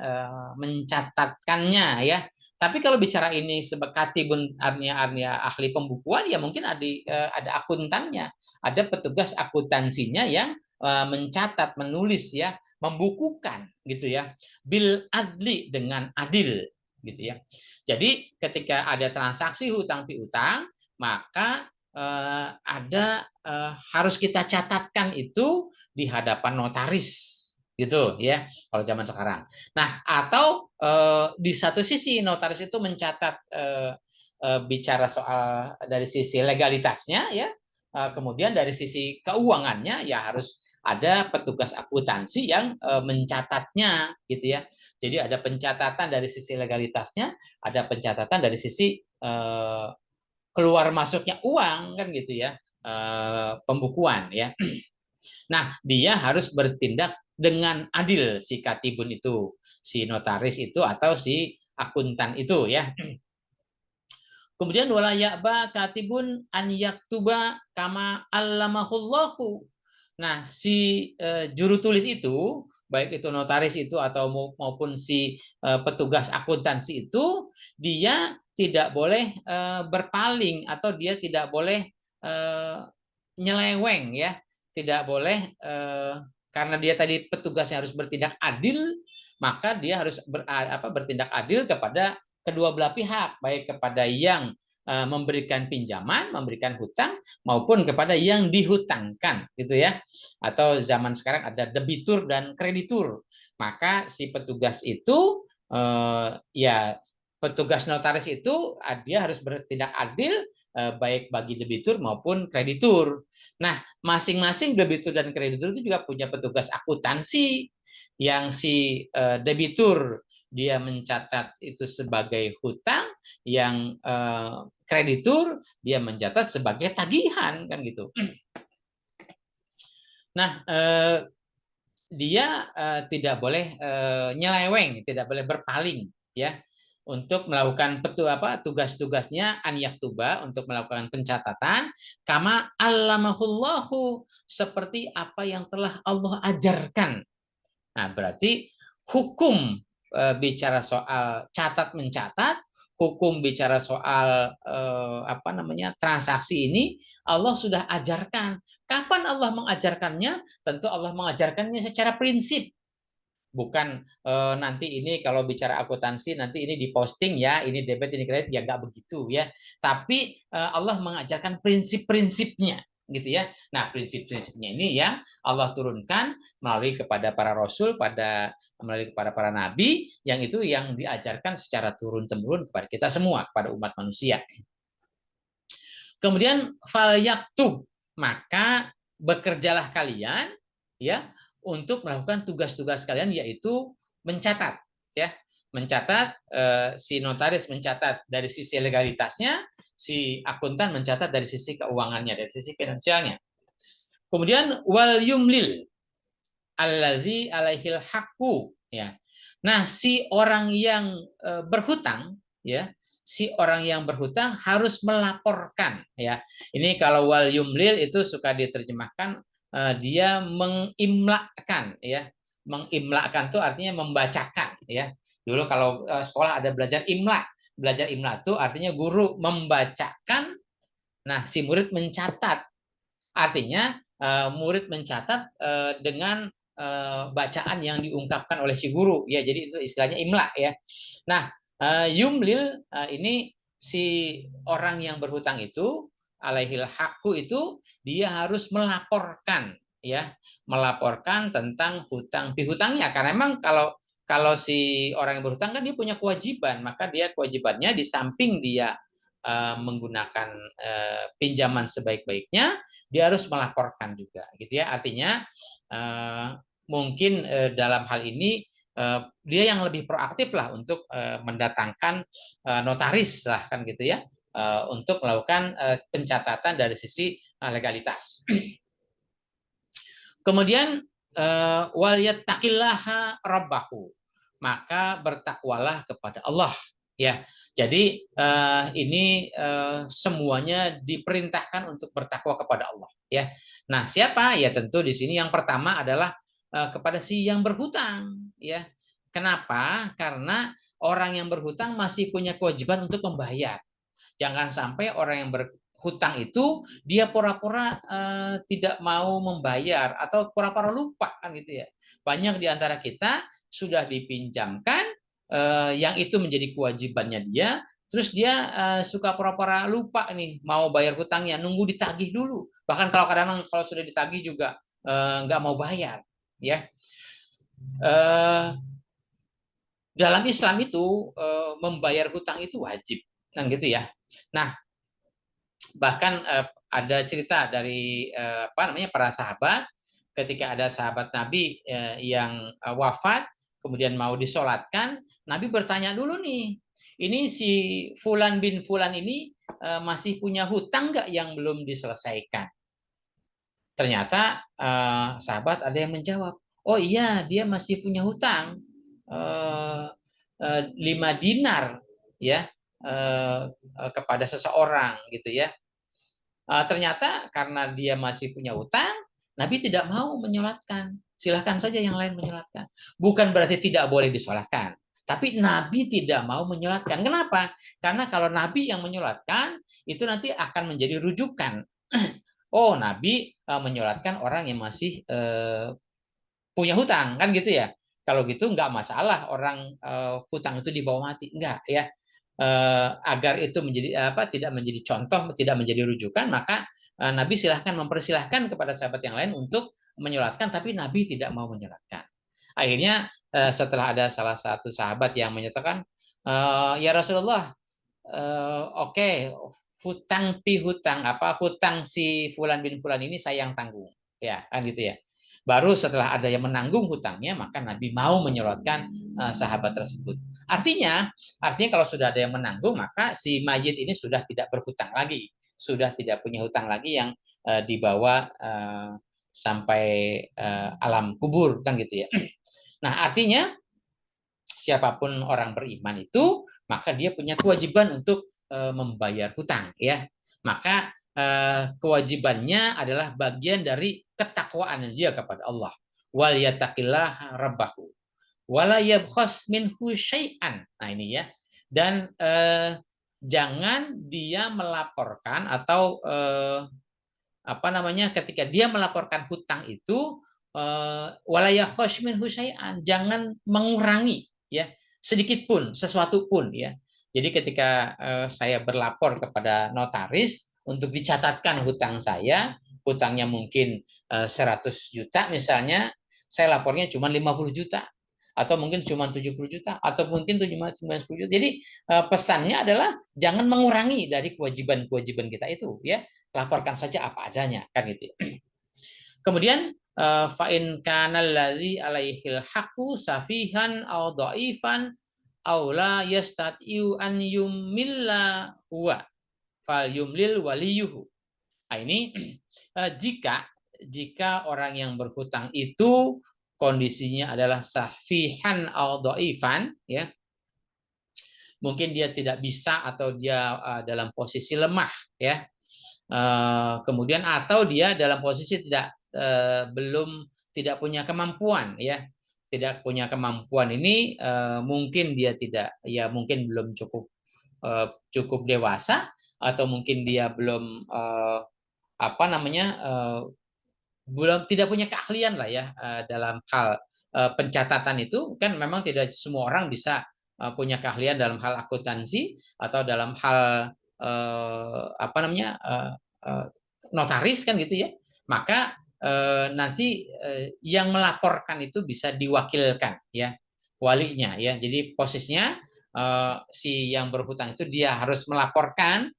mencatatkannya ya. Tapi kalau bicara ini sebagai katibun, artinya ahli pembukuan, ya mungkin ada akuntannya, ada petugas akuntansinya yang mencatat, menulis ya, membukukan gitu ya. Bil adli, dengan adil gitu ya. Jadi ketika ada transaksi hutang piutang, maka harus kita catatkan itu di hadapan notaris gitu ya, kalau zaman sekarang. Nah, atau di satu sisi notaris itu mencatat bicara soal dari sisi legalitasnya ya, kemudian dari sisi keuangannya ya harus ada petugas akuntansi yang mencatatnya gitu ya. Jadi ada pencatatan dari sisi legalitasnya, ada pencatatan dari sisi keluar masuknya uang kan gitu ya, pembukuan ya. Nah, dia harus bertindak dengan adil, si katibun itu, si notaris itu atau si akuntan itu ya. Kemudian wala ya'ba katibun an yaktuba kama allamahullahu. Nah, si juru tulis itu, baik itu notaris itu atau maupun si petugas akuntansi itu, dia tidak boleh berpaling atau dia tidak boleh nyeleweng ya, tidak boleh karena dia tadi petugasnya harus bertindak adil, maka dia harus bertindak adil kepada kedua belah pihak, baik kepada yang memberikan pinjaman, memberikan hutang, maupun kepada yang dihutangkan, gitu ya. Atau zaman sekarang ada debitur dan kreditur. Maka si petugas itu, ya petugas notaris itu dia harus bertindak adil baik bagi debitur maupun kreditur. Nah, masing-masing debitur dan kreditur itu juga punya petugas akuntansi, yang si debitur dia mencatat itu sebagai hutang, yang kreditur dia mencatat sebagai tagihan kan gitu. Nah, dia tidak boleh nyeleweng, tidak boleh berpaling ya untuk melakukan tugas-tugasnya an yaktuba, untuk melakukan pencatatan kama allamahullahu, seperti apa yang telah Allah ajarkan. Nah, berarti hukum bicara soal catat mencatat, hukum bicara soal transaksi ini Allah sudah ajarkan. Kapan Allah mengajarkannya? Tentu Allah mengajarkannya secara prinsip. Bukan nanti ini kalau bicara akuntansi nanti ini diposting ya, ini debit ini kredit, ya nggak begitu ya. Tapi Allah mengajarkan prinsip-prinsipnya gitu ya. Nah, prinsip-prinsipnya ini ya Allah turunkan melalui kepada para rasul, melalui kepada para nabi, yang itu yang diajarkan secara turun temurun kepada kita semua, kepada umat manusia. Kemudian fal yaktub, maka bekerjalah kalian ya untuk melakukan tugas-tugas kalian, yaitu mencatat ya. Mencatat, si notaris mencatat dari sisi legalitasnya, si akuntan mencatat dari sisi keuangannya, dari sisi finansialnya. Kemudian wal yumlil allazi alaihil haqqu ya. Nah, si orang yang berhutang ya, si orang yang berhutang harus melaporkan ya. Ini kalau wal yumlil itu suka diterjemahkan dia mengimlakkan ya. Mengimlakkan itu artinya membacakan ya. Dulu kalau sekolah ada belajar imla. Belajar imla itu artinya guru membacakan, nah si murid mencatat. Artinya murid mencatat dengan bacaan yang diungkapkan oleh si guru ya, jadi itu istilahnya imla ya. Nah, yumlil ini si orang yang berhutang itu alaihil haqqu itu dia harus melaporkan ya, melaporkan tentang hutang pihutangnya, karena memang kalau si orang yang berhutang kan dia punya kewajiban, maka dia kewajibannya di samping dia menggunakan pinjaman sebaik-baiknya, dia harus melaporkan juga gitu ya. Artinya mungkin dalam hal ini dia yang lebih proaktif lah untuk mendatangkan notaris lah kan gitu ya, untuk melakukan pencatatan dari sisi legalitas. Kemudian wal yattaqillaha rabbahu, maka bertakwalah kepada Allah ya. Jadi ini semuanya diperintahkan untuk bertakwa kepada Allah ya. Nah, siapa? Ya tentu di sini yang pertama adalah kepada si yang berhutang ya. Kenapa? Karena orang yang berhutang masih punya kewajiban untuk membayar. Jangan sampai orang yang berhutang itu dia pura-pura tidak mau membayar atau pura-pura lupa kan gitu ya. Banyak di antara kita sudah dipinjamkan yang itu menjadi kewajibannya dia, terus dia suka pura-pura lupa nih mau bayar hutangnya, nunggu ditagih dulu. Bahkan kalau kadang kalau sudah ditagih juga nggak mau bayar ya. Dalam Islam itu membayar hutang itu wajib kan gitu ya. Nah, bahkan ada cerita dari para sahabat, ketika ada sahabat Nabi yang wafat kemudian mau disolatkan, Nabi bertanya dulu nih, ini si Fulan bin Fulan ini masih punya hutang nggak yang belum diselesaikan? Ternyata sahabat ada yang menjawab, oh iya dia masih punya hutang 5 dinar ya, kepada seseorang gitu ya. Ternyata karena dia masih punya utang, Nabi tidak mau menyolatkan. Silahkan saja yang lain menyolatkan. Bukan berarti tidak boleh disolatkan, tapi Nabi tidak mau menyolatkan. Kenapa? Karena kalau Nabi yang menyolatkan, itu nanti akan menjadi rujukan. Oh, Nabi menyolatkan orang yang masih punya hutang, kan gitu ya. Kalau gitu nggak masalah orang hutang itu dibawa mati, enggak ya. Agar itu menjadi tidak menjadi contoh, tidak menjadi rujukan, maka Nabi silahkan mempersilahkan kepada sahabat yang lain untuk menyolatkan, tapi Nabi tidak mau menyolatkan. Akhirnya setelah ada salah satu sahabat yang menyatakan, ya Rasulullah, oke, hutang pihutang hutang si Fulan bin Fulan ini saya yang tanggung, ya kan gitu ya. Baru setelah ada yang menanggung hutangnya, maka Nabi mau menyolatkan sahabat tersebut. Artinya kalau sudah ada yang menanggung, maka si mayit ini sudah tidak berhutang lagi, sudah tidak punya hutang lagi yang dibawa sampai alam kubur kan gitu ya. Nah, artinya siapapun orang beriman itu maka dia punya kewajiban untuk membayar hutang ya. Maka kewajibannya adalah bagian dari ketakwaan dia kepada Allah. Wal yattaqillah rabbahu wala yabkhas minhu syai'an. Nah, ini ya. Dan jangan dia melaporkan atau apa namanya, ketika dia melaporkan hutang itu wala yabkhas minhu syai'an, jangan mengurangi ya sedikit pun sesuatu pun ya. Jadi ketika saya berlapor kepada notaris untuk dicatatkan hutang saya, hutangnya mungkin 100 juta misalnya, saya lapornya cuma 50 juta atau mungkin cuma 70 juta atau mungkin 10 juta. Jadi pesannya adalah jangan mengurangi dari kewajiban-kewajiban kita itu ya. Laporkan saja apa adanya kan gitu. Kemudian fa in kana allazi alaihil haqqu safihan aw dhaifan aw la yastati'u an yumilla huwa fal yumlil waliyuhu. Nah, ini jika orang yang berhutang itu kondisinya adalah safihan aw dhaifan ya, mungkin dia tidak bisa atau dia dalam posisi lemah ya. Kemudian atau dia dalam posisi tidak punya kemampuan ya, tidak punya kemampuan ini mungkin dia tidak ya, mungkin belum cukup dewasa atau mungkin dia belum apa namanya belum tidak punya keahlian lah ya dalam hal pencatatan itu. Kan memang tidak semua orang bisa punya keahlian dalam hal akuntansi atau dalam hal apa namanya notaris kan gitu ya. Maka nanti yang melaporkan itu bisa diwakilkan ya walinya ya. Jadi posisinya si yang berhutang itu dia harus melaporkan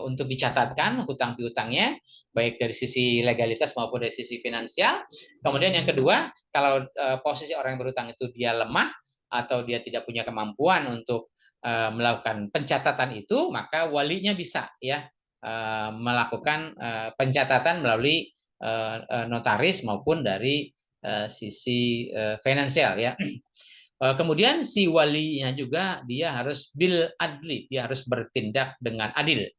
untuk dicatatkan hutang piutangnya baik dari sisi legalitas maupun dari sisi finansial. Kemudian yang kedua, kalau posisi orang yang berhutang itu dia lemah atau dia tidak punya kemampuan untuk melakukan pencatatan itu, maka walinya bisa ya melakukan pencatatan melalui notaris maupun dari sisi finansial ya. Kemudian si walinya juga dia harus bil adli, dia harus bertindak dengan adil.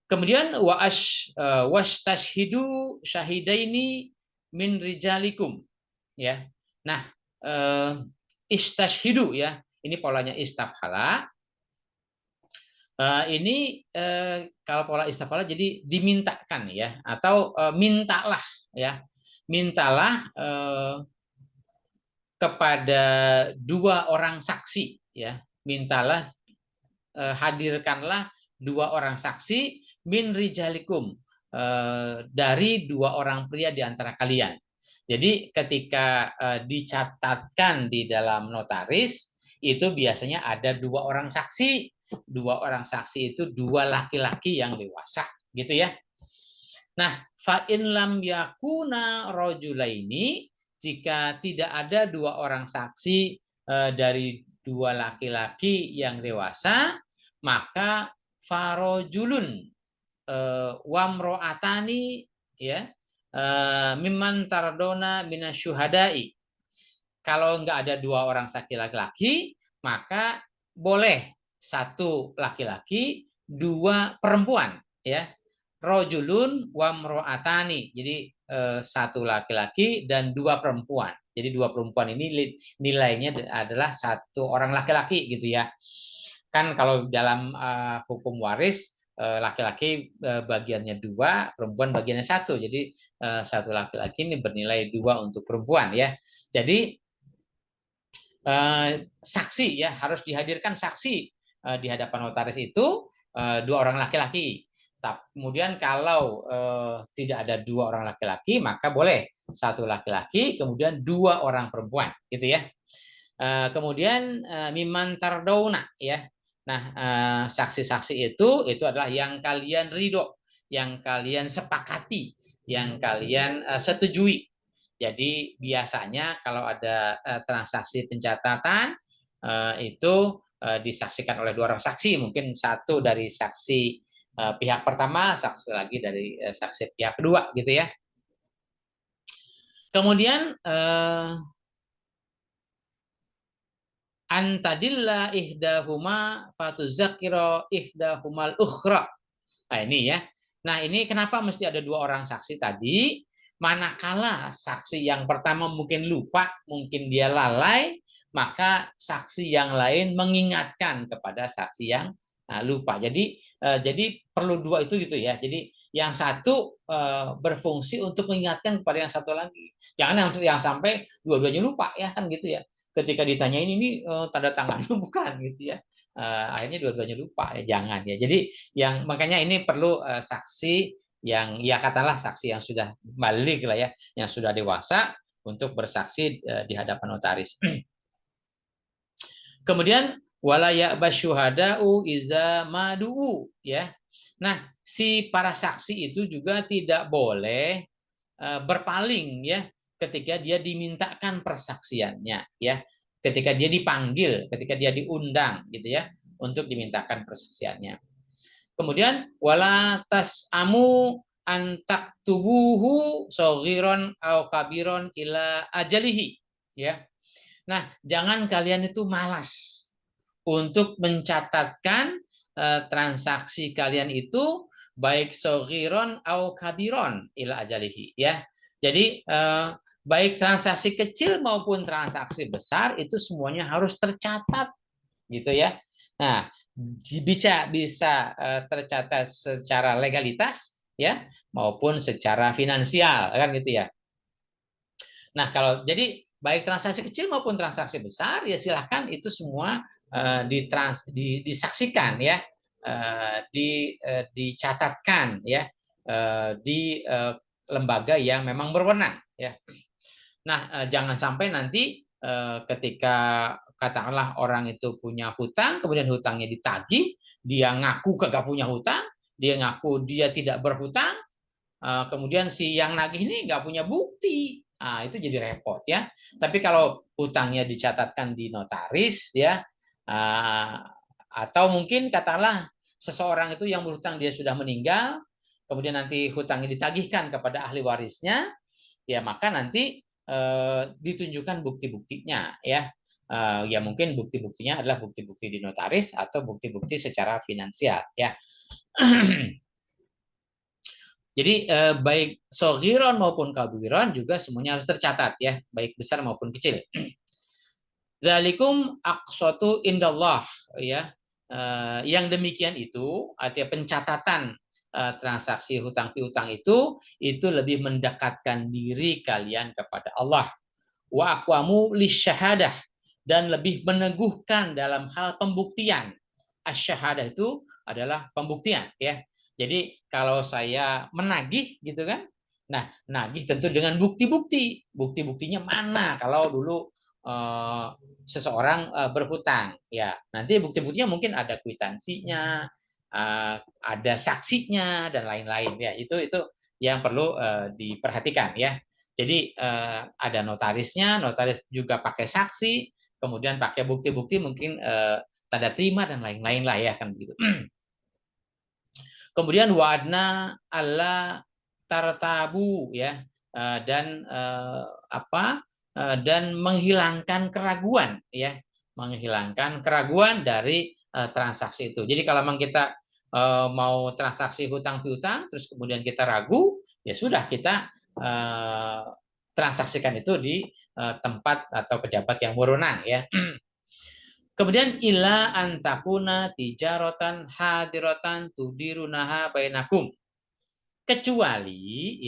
Kemudian washtashhidu syahidaini min rijalikum ya. Nah, istashhidu ya. Ini polanya istafhala. Ini kalau pola istafhala jadi dimintakan ya atau mintalah ya. Mintalah kepada dua orang saksi ya. Mintalah hadirkanlah dua orang saksi min rijalikum dari dua orang pria di antara kalian. Jadi ketika dicatatkan di dalam notaris itu biasanya ada dua orang saksi. Dua orang saksi itu dua laki-laki yang dewasa, gitu ya. Nah, fa in lam yakuna rajulaini, jika tidak ada dua orang saksi dari dua laki-laki yang dewasa, maka farojulun wamro'atani ya mimman tardona minasyuhadai. Kalau nggak ada dua orang saksi laki-laki, maka boleh satu laki-laki, dua perempuan ya. Rojulun wamro'atani. Jadi satu laki-laki dan dua perempuan. Jadi dua perempuan ini nilainya adalah satu orang laki-laki gitu ya. Kan kalau dalam hukum waris laki-laki bagiannya dua, perempuan bagiannya satu. Jadi satu laki-laki ini bernilai dua untuk perempuan ya. Jadi saksi ya, harus dihadirkan saksi di hadapan notaris itu dua orang laki-laki. Kemudian kalau tidak ada dua orang laki-laki, maka boleh satu laki-laki, kemudian dua orang perempuan, gitu ya. Kemudian miman tardona ya. Nah, saksi-saksi itu adalah yang kalian ridho, yang kalian sepakati, yang kalian setujui. Jadi biasanya kalau ada transaksi pencatatan itu disaksikan oleh dua orang saksi, mungkin satu dari saksi pihak pertama, saksi lagi dari saksi pihak kedua gitu ya. Kemudian antadilla ihdahuma fatuzakiro ihdahumal ukhra. Nah ini ya. Nah ini kenapa mesti ada dua orang saksi tadi? Manakala saksi yang pertama mungkin lupa, mungkin dia lalai, maka saksi yang lain mengingatkan kepada saksi yang lupa. Jadi perlu dua itu gitu ya. Jadi yang satu berfungsi untuk mengingatkan kepada yang satu lagi. Jangan yang sampai dua-duanya lupa ya kan gitu ya. Ketika ditanyain ini tanda tangan bukan gitu ya. Akhirnya dua-duanya lupa ya jangan ya. Jadi yang makanya ini perlu saksi yang ya katalah saksi yang sudah balik lah ya, yang sudah dewasa untuk bersaksi di hadapan notaris. Kemudian wala ya'basyuhada'u iza madu'u ya. Nah, si para saksi itu juga tidak boleh berpaling ya ketika dia dimintakan persaksiannya ya. Ketika dia dipanggil, ketika dia diundang gitu ya untuk dimintakan persaksiannya. Kemudian wala tasamu antak tubuhu soghiron au kabiron ila ajalihi ya. Nah, jangan kalian itu malas untuk mencatatkan transaksi kalian itu baik soghiron au kabiron ila ajalihi ya. Jadi baik transaksi kecil maupun transaksi besar itu semuanya harus tercatat gitu ya. Nah, bisa tercatat secara legalitas ya maupun secara finansial kan gitu ya. Nah, kalau jadi baik transaksi kecil maupun transaksi besar ya silahkan itu semua disaksikan ya, dicatatkan ya di lembaga yang memang berwenang ya. Nah, jangan sampai nanti ketika katakanlah orang itu punya hutang, kemudian hutangnya ditagih, dia ngaku kagak punya hutang, dia ngaku dia tidak berhutang, kemudian si yang nagih ini nggak punya bukti. Nah, itu jadi repot ya. Tapi kalau hutangnya dicatatkan di notaris ya, atau mungkin katakanlah seseorang itu yang berhutang dia sudah meninggal, kemudian nanti hutangnya ditagihkan kepada ahli warisnya, ya maka nanti ditunjukkan bukti-buktinya ya. Ya mungkin bukti-buktinya adalah bukti-bukti di notaris atau bukti-bukti secara finansial ya. Jadi baik soghiron maupun kabiron juga semuanya harus tercatat ya, baik besar maupun kecil. Dzalikum aqsatu indallah ya. Yang demikian itu artinya pencatatan transaksi hutang piutang itu lebih mendekatkan diri kalian kepada Allah. Wa aqwamu lisyahadah dan lebih meneguhkan dalam hal pembuktian. Asyahadah itu adalah pembuktian ya. Jadi kalau saya menagih gitu kan, nah nagih tentu dengan bukti-bukti. Bukti-buktinya mana kalau dulu seseorang berhutang ya. Nanti bukti-buktinya mungkin ada kwitansinya, ada saksinya dan lain-lain ya. Itu yang perlu diperhatikan ya. Jadi ada notarisnya, notaris juga pakai saksi, kemudian pakai bukti-bukti mungkin tanda terima dan lain-lain lah ya kan begitu. Kemudian wadna alla tartabu ya dan dan menghilangkan keraguan ya, menghilangkan keraguan dari transaksi itu. Jadi kalau memang kita mau transaksi hutang piutang terus kemudian kita ragu, ya sudah kita transaksikan itu di tempat atau pejabat yang berwenang ya. Kemudian ila antakuna tijarotan hadirotan tudirunaha bainakum. Kecuali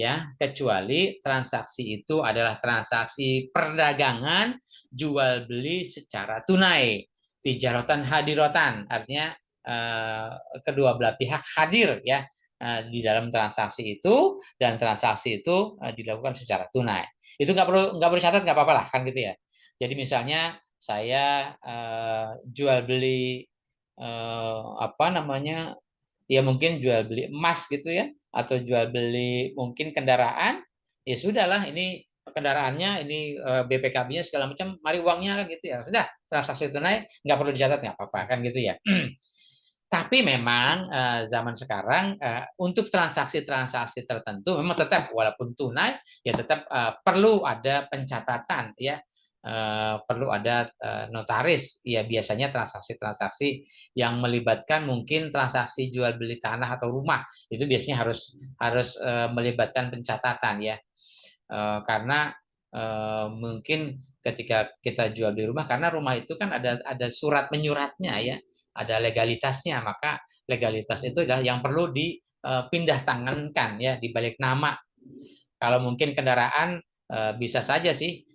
transaksi itu adalah transaksi perdagangan jual beli secara tunai. Tijarotan hadirotan artinya kedua belah pihak hadir ya di dalam transaksi itu dan transaksi itu dilakukan secara tunai. Itu nggak perlu catat nggak apa-apa lah kan gitu ya. Jadi misalnya saya jual beli ya mungkin jual beli emas gitu ya atau jual beli mungkin kendaraan, ya sudahlah ini kendaraannya ini BPKB-nya segala macam, mari uangnya kan gitu ya sudah transaksi tunai nggak perlu dicatat nggak apa-apa kan gitu ya. Tapi memang zaman sekarang untuk transaksi-transaksi tertentu memang tetap walaupun tunai ya tetap perlu ada pencatatan ya. Perlu ada notaris ya, biasanya transaksi-transaksi yang melibatkan mungkin transaksi jual beli tanah atau rumah itu biasanya harus harus melibatkan pencatatan ya. Karena mungkin ketika kita jual beli rumah, karena rumah itu kan ada surat menyuratnya ya, ada legalitasnya, maka legalitas itu adalah yang perlu dipindah tangankan ya, di balik nama. Kalau mungkin kendaraan bisa saja sih,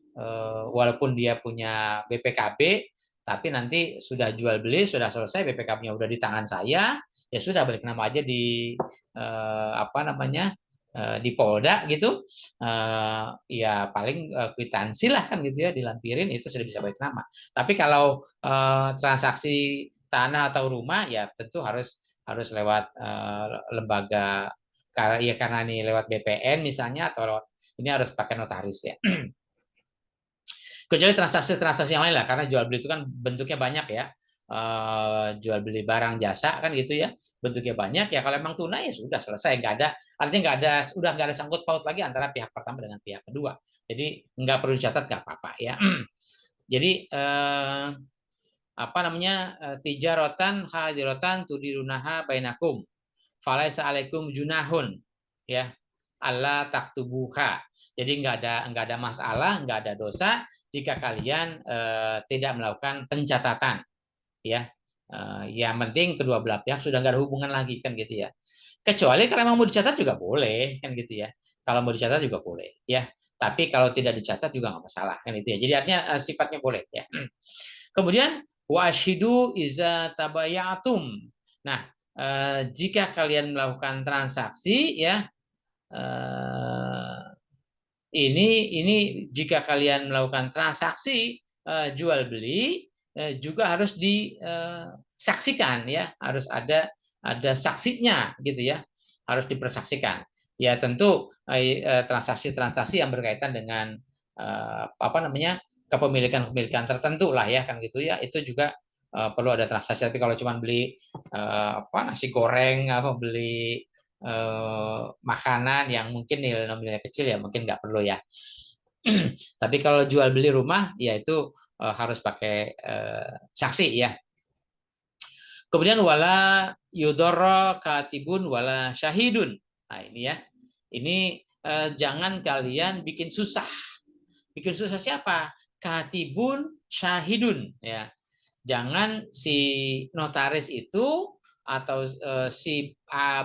walaupun dia punya BPKB, tapi nanti sudah jual beli, sudah selesai, BPKB-nya udah di tangan saya, ya sudah balik nama aja di apa namanya, di Polda gitu, ya paling kwitansi lah kan gitu ya, dilampirin itu sudah bisa balik nama. Tapi kalau transaksi tanah atau rumah ya tentu harus harus lewat lembaga, karena ya karena ini lewat BPN misalnya atau lewat, ini harus pakai notaris ya. Kecuali transaksi-transaksi yang lain lah, karena jual beli itu kan bentuknya banyak ya. Jual beli barang jasa kan gitu ya, bentuknya banyak ya. Kalau memang tunai ya sudah selesai, nggak ada, artinya nggak ada, udah nggak ada sangkut paut lagi antara pihak pertama dengan pihak kedua. Jadi nggak perlu dicatat, nggak apa-apa ya. Jadi apa namanya, tijarotan hadirotan tudirunaha bainakum falaisa alaikum junahun ya, Allah taktubuha. Jadi nggak ada masalah, nggak ada dosa jika kalian tidak melakukan pencatatan ya. Yang penting kedua belah pihak sudah nggak ada hubungan lagi kan gitu ya. Kecuali kalau memang mau dicatat juga boleh kan gitu ya. Kalau mau dicatat juga boleh ya. Tapi kalau tidak dicatat juga nggak masalah kan itu ya. Jadi artinya sifatnya boleh ya. Kemudian washidu iza tabayatum. Nah, jika kalian melakukan transaksi ya, ini jika kalian melakukan transaksi jual beli juga harus disaksikan ya, harus ada saksinya gitu ya, harus dipersaksikan. Ya tentu transaksi-transaksi yang berkaitan dengan apa namanya, kepemilikan tertentu lah ya kan gitu ya, itu juga perlu ada transaksi. Tapi kalau cuma beli apa nasi goreng, apa beli makanan yang mungkin nilai nominalnya kecil ya mungkin nggak perlu ya. Tapi kalau jual beli rumah ya itu harus pakai saksi ya. Kemudian wala yudoro katibun wala syahidun. Nah ini ya, ini jangan kalian bikin susah. Bikin susah siapa? Katibun syahidun ya. Jangan si notaris itu atau si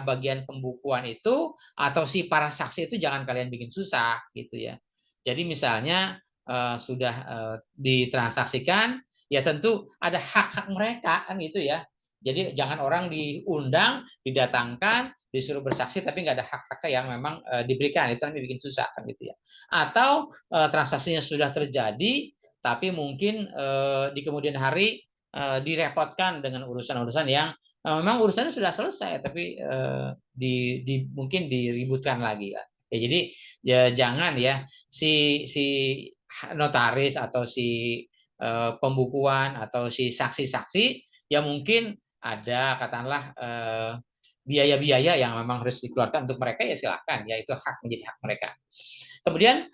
bagian pembukuan itu atau si para saksi itu jangan kalian bikin susah gitu ya. Jadi misalnya sudah ditransaksikan, ya tentu ada hak-hak mereka kan gitu ya. Jadi jangan orang diundang, didatangkan, disuruh bersaksi tapi nggak ada hak-hak yang memang diberikan, itu nanti bikin susah kan gitu ya. Atau transaksinya sudah terjadi tapi mungkin di kemudian hari direpotkan dengan urusan-urusan yang memang urusannya sudah selesai tapi mungkin diributkan lagi ya. Jadi ya jangan ya si notaris atau si pembukuan atau si saksi-saksi ya mungkin ada katakanlah biaya-biaya yang memang harus dikeluarkan untuk mereka ya silakan ya, itu hak, menjadi hak mereka. Kemudian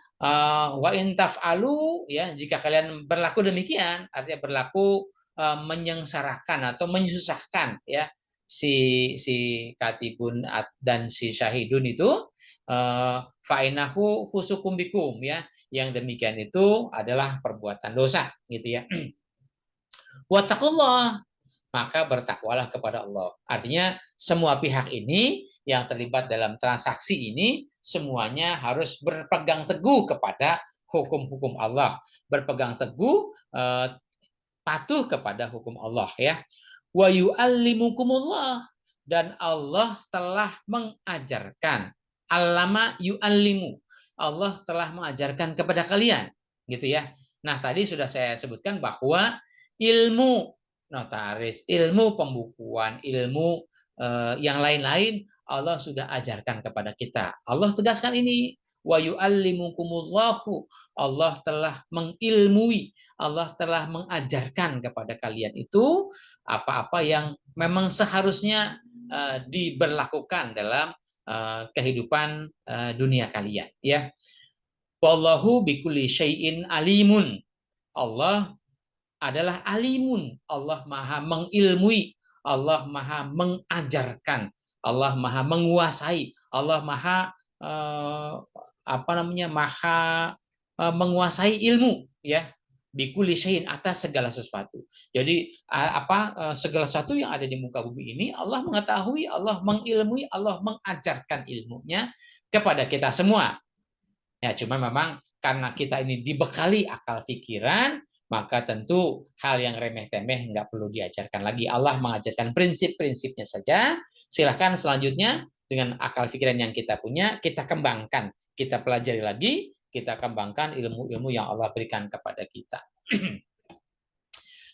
wa in taf'alu ya, jika kalian berlaku demikian artinya berlaku menyengsarakan atau menyusahkan ya si katibun dan si syahidun itu, fa'inahu fusukum bikum ya, yang demikian itu adalah perbuatan dosa gitu ya. Wattaqullah, maka bertakwalah kepada Allah. Artinya semua pihak ini yang terlibat dalam transaksi ini semuanya harus berpegang teguh kepada hukum-hukum Allah, berpegang teguh patuh kepada hukum Allah ya. Wa yu'allimukumullah, dan Allah telah mengajarkan. Allama yu'allimu, Allah telah mengajarkan kepada kalian gitu ya. Nah, tadi sudah saya sebutkan bahwa ilmu notaris, ilmu pembukuan, ilmu yang lain-lain Allah sudah ajarkan kepada kita. Allah tegaskan ini, wa yu'allimukumullahu, Allah telah mengilmui, Allah telah mengajarkan kepada kalian itu apa-apa yang memang seharusnya diberlakukan dalam kehidupan dunia kalian, ya. Wallahu bikulli syai'in alimun. Allah adalah alimun. Allah maha mengilmui. Allah maha mengajarkan. Allah maha menguasai. Allah maha apa namanya? Maha menguasai ilmu, ya. Bikuli syai'in, atas segala sesuatu. Jadi segala sesuatu yang ada di muka bumi ini Allah mengetahui, Allah mengilmui, Allah mengajarkan ilmunya kepada kita semua. Ya, cuma memang karena kita ini dibekali akal pikiran, maka tentu hal yang remeh-temeh nggak perlu diajarkan lagi. Allah mengajarkan prinsip-prinsipnya saja. Silahkan selanjutnya dengan akal pikiran yang kita punya, kita kembangkan. Kita pelajari lagi, kita kembangkan ilmu-ilmu yang Allah berikan kepada kita.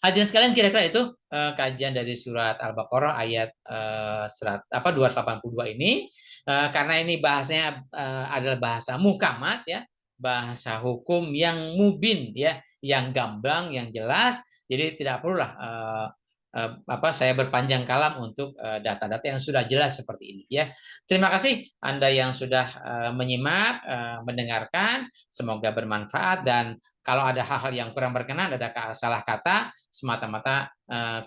Hadirin sekalian, kira-kira itu kajian dari surat Al-Baqarah ayat 282 ini. Karena ini bahasanya adalah bahasa mukamat, ya, bahasa hukum yang mubin, ya, yang gamblang, yang jelas. Jadi tidak perlulah saya berpanjang kalam untuk data-data yang sudah jelas seperti ini, ya. Terima kasih Anda yang sudah menyimak, mendengarkan. Semoga bermanfaat, dan kalau ada hal-hal yang kurang berkenan, ada salah kata, semata-mata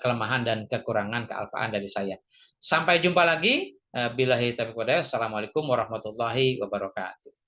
kelemahan dan kekurangan kealpaan dari saya. Sampai jumpa lagi. Billahi taufiq wal hidayah. Assalamualaikum warahmatullahi wabarakatuh.